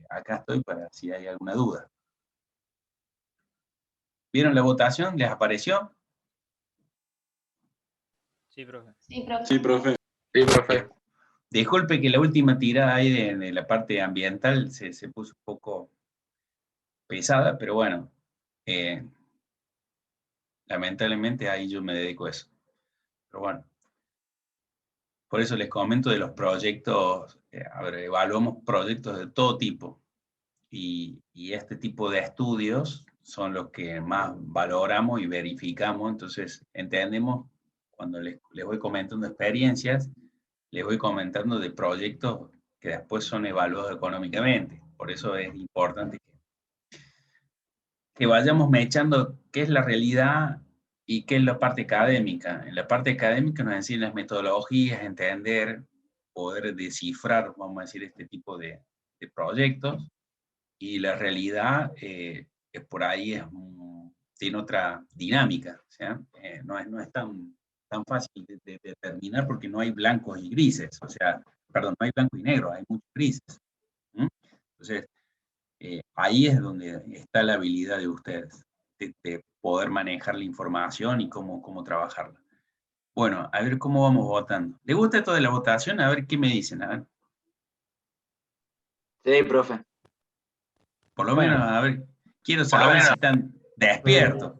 acá estoy para si hay alguna duda. ¿Vieron la votación? ¿Les apareció? Sí, profe. Sí, profe. Sí, profe. Sí, profe. Disculpe que la última tirada ahí de la parte ambiental se puso un poco pesada, pero bueno, lamentablemente ahí yo me dedico a eso. Pero bueno, por eso les comento de los proyectos. A ver, evaluamos proyectos de todo tipo, y este tipo de estudios son los que más valoramos y verificamos. Entonces entendemos, cuando les voy comentando experiencias, les voy comentando de proyectos que después son evaluados económicamente. Por eso es importante que vayamos mechando qué es la realidad y qué es la parte académica. En la parte académica nos enseñan las metodologías, entender, poder descifrar, vamos a decir, este tipo de proyectos, y la realidad por ahí tiene otra dinámica, ¿sí? No es tan fácil de determinar, porque no hay blancos y grises, o sea, perdón, no hay blanco y negro, hay muchos grises. Entonces, ahí es donde está la habilidad de ustedes, de poder manejar la información y cómo trabajarla. Bueno, a ver cómo vamos votando. ¿Le gusta esto de la votación? A ver qué me dicen. A ver, Sí, profe. por lo Bueno. menos, a ver, quiero Por lo saber menos. si están despiertos.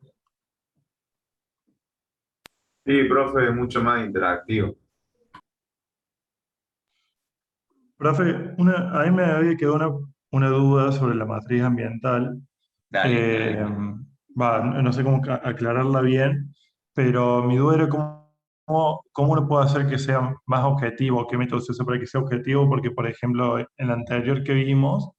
Sí, profe, es mucho más interactivo. Profe, a mí me había quedado una duda sobre la matriz ambiental. Dale. No sé cómo aclararla bien, pero mi duda era cómo uno puede hacer que sea más objetivo, qué método se usa para que sea objetivo, porque, por ejemplo, en la anterior que vimos,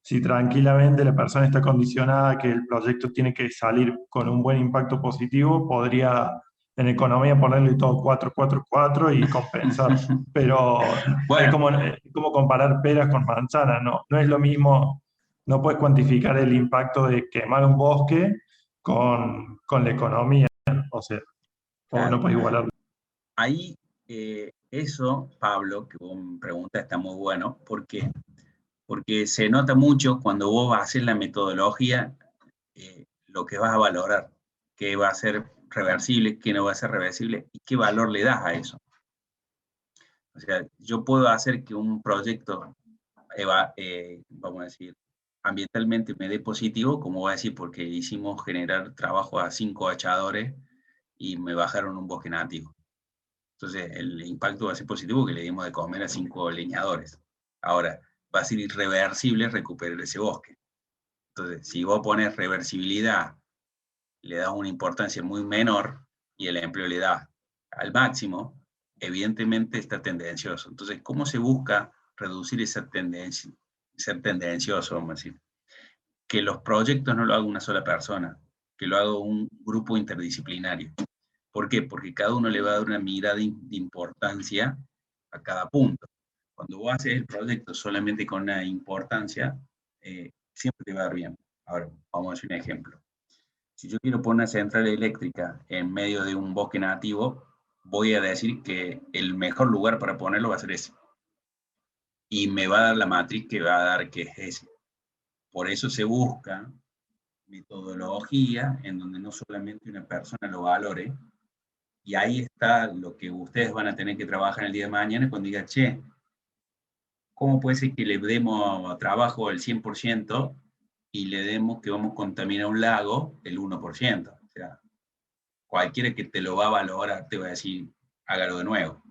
si tranquilamente la persona está condicionada a que el proyecto tiene que salir con un buen impacto positivo, podría en economía ponerle todo 4, 4, 4 y compensar. Pero Bueno, es como comparar peras con manzanas, ¿no? No es lo mismo, no puedes cuantificar el impacto de quemar un bosque con la economía, o sea, o no claro. puedes igualarlo. Ahí, eso, Pablo, que vos me preguntas, está muy bueno, porque se nota mucho cuando vos vas a hacer la metodología, lo que vas a valorar, qué va a ser reversible, qué no va a ser reversible, y qué valor le das a eso. O sea, yo puedo hacer que un proyecto, vamos a decir, ambientalmente me dé positivo, como voy a decir, porque hicimos generar trabajo a 5 hachadores y me bajaron un bosque nativo. Entonces, el impacto va a ser positivo, que le dimos de comer a 5 leñadores. Ahora, va a ser irreversible recuperar ese bosque. Entonces, si vos pones reversibilidad, le das una importancia muy menor y el empleo le da al máximo, evidentemente está tendencioso. Entonces, ¿cómo se busca reducir esa tendencia, ser tendencioso, vamos a decir? Que los proyectos no lo haga una sola persona, que lo haga un grupo interdisciplinario. ¿Por qué? Porque cada uno le va a dar una mirada de importancia a cada punto. Cuando vos haces el proyecto solamente con una importancia, siempre te va a dar bien. Ahora, vamos a hacer un ejemplo. Si yo quiero poner una central eléctrica en medio de un bosque nativo, voy a decir que el mejor lugar para ponerlo va a ser ese. Y me va a dar la matriz que va a dar que es ese. Por eso se busca metodología en donde no solamente una persona lo valore, y ahí está lo que ustedes van a tener que trabajar el día de mañana cuando digan, che, ¿cómo puede ser que le demos trabajo el 100% y le demos que vamos a contaminar un lago el 1%? O sea, cualquiera que te lo va a valorar te va a decir, hágalo de nuevo.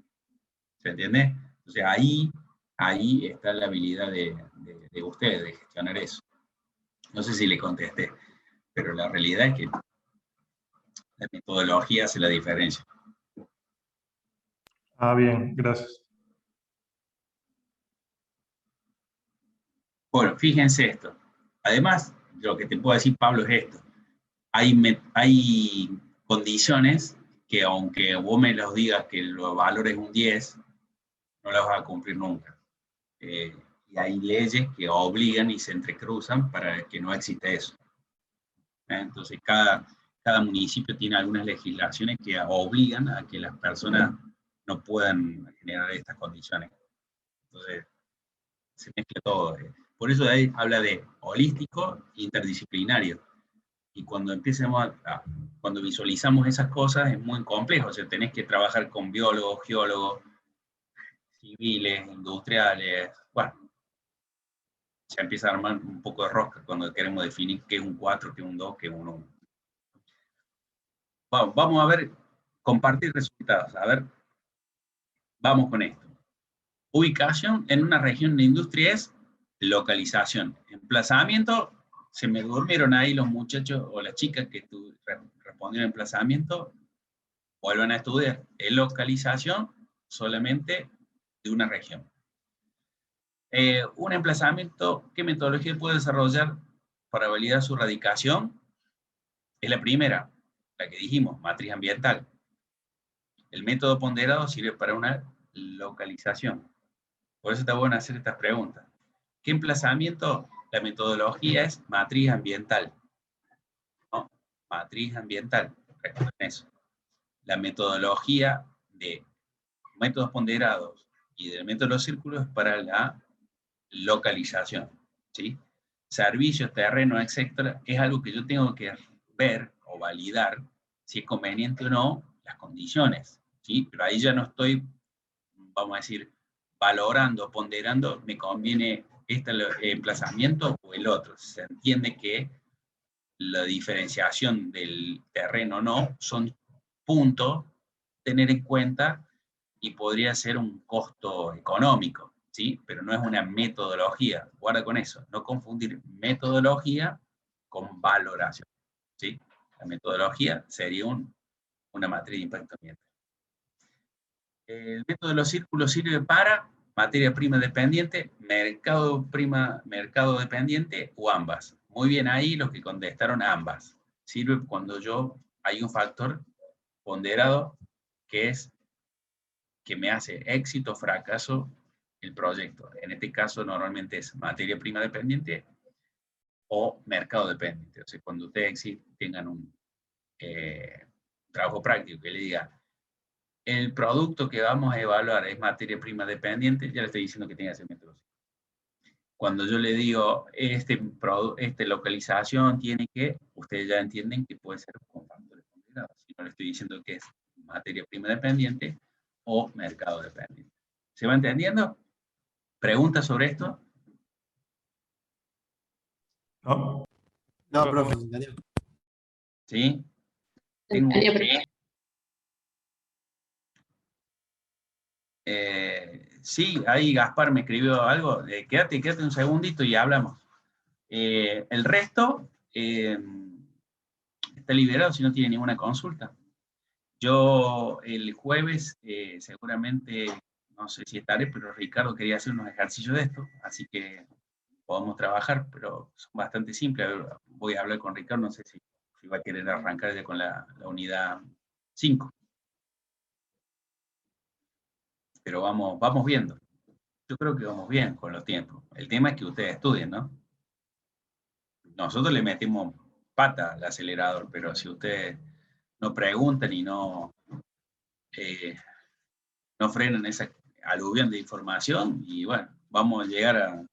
¿Se entiende? O sea, ahí está la habilidad de ustedes de gestionar eso. No sé si le contesté, pero la realidad es que la metodología hace la diferencia. Ah, bien, gracias. Bueno, fíjense esto. Además, lo que te puedo decir, Pablo, es esto. Hay condiciones que aunque vos me los digas que los valores un 10, no las vas a cumplir nunca. Y hay leyes que obligan y se entrecruzan para que no exista eso. Entonces, cada municipio tiene algunas legislaciones que obligan a que las personas no puedan generar estas condiciones. Entonces, se mezcla todo. Por eso ahí habla de holístico e interdisciplinario. Y cuando cuando visualizamos esas cosas es muy complejo. O sea, tenés que trabajar con biólogos, geólogos, civiles, industriales. Bueno, se empieza a armar un poco de rosca cuando queremos definir qué es un 4, qué es un 2, qué es un 1. Vamos a ver, compartir resultados. A ver, vamos con esto. Ubicación en una región de industria es localización. Emplazamiento, se me durmieron ahí los muchachos o las chicas que respondieron emplazamiento, vuelvan a estudiar. Es localización solamente de una región. Un emplazamiento, ¿qué metodología puede desarrollar para validar su radicación? Es la primera, la que dijimos, matriz ambiental. El método ponderado sirve para una localización. Por eso está bueno hacer estas preguntas. ¿Qué emplazamiento? La metodología es matriz ambiental. ¿No? Matriz ambiental. Recuerden eso. La metodología de métodos ponderados y del método de los círculos es para la localización. ¿Sí? Servicios, terreno, etc. Es algo que yo tengo que ver o validar si es conveniente o no las condiciones. ¿sí? Pero ahí ya no estoy, vamos a decir, valorando, ponderando, me conviene este emplazamiento o el otro. Se entiende que la diferenciación del terreno no son puntos tener en cuenta y podría ser un costo económico, ¿sí? Pero no es una metodología. Guarda con eso, no confundir metodología con valoración, ¿sí? La metodología sería una matriz de impacto ambiental. El método de los círculos sirve para materia prima dependiente, mercado dependiente o ambas. Muy bien ahí los que contestaron ambas. Sirve cuando hay un factor ponderado que es que me hace éxito o fracaso el proyecto. En este caso normalmente es materia prima dependiente o mercado dependiente. O sea, cuando ustedes tengan un trabajo práctico que le diga el producto que vamos a evaluar es materia prima dependiente, ya le estoy diciendo que tenga ese método. Cuando yo le digo, esta localización tiene que, ustedes ya entienden que puede ser con factores ponderados. Si no le estoy diciendo que es materia prima dependiente o mercado dependiente. ¿Se va entendiendo? ¿Preguntas sobre esto? ¿No? No, profe, ¿se entendió? ¿Sí? Sí, ahí Gaspar me escribió algo. Quédate un segundito y hablamos. El resto está liberado si no tiene ninguna consulta. Yo el jueves seguramente, no sé si estaré, pero Ricardo quería hacer unos ejercicios de esto, así que podemos trabajar, pero son bastante simples. A ver, voy a hablar con Ricardo, no sé si va a querer arrancar ya con la unidad 5. Pero vamos viendo. Yo creo que vamos bien con los tiempos. El tema es que ustedes estudien, ¿no? Nosotros le metimos pata al acelerador, pero si ustedes no preguntan y no frenan esa aluvión de información, y bueno, vamos a llegar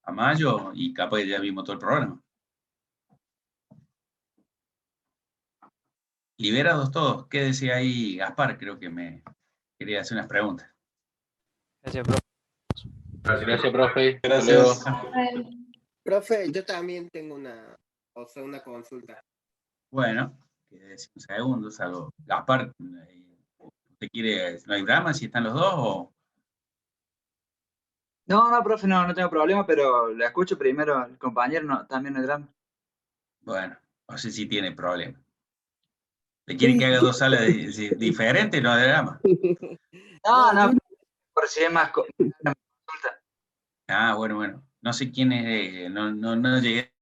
a mayo y capaz ya vimos todo el programa. Liberados todos. ¿Qué decía ahí Gaspar? Creo que me quería hacer unas preguntas. Gracias, profe. Gracias, profe. Gracias. Profe, yo también tengo una consulta. Bueno, quédese un segundo, salvo. Gaspar, ¿usted quiere, no hay drama si están los dos o...? No, profe, no tengo problema, pero le escucho primero al compañero, también no hay drama. Bueno, no sé si tiene problema. ¿Le quieren que haga dos salas diferentes? No hay drama. No, por si es más... Ah, bueno. No sé quién es, no llegué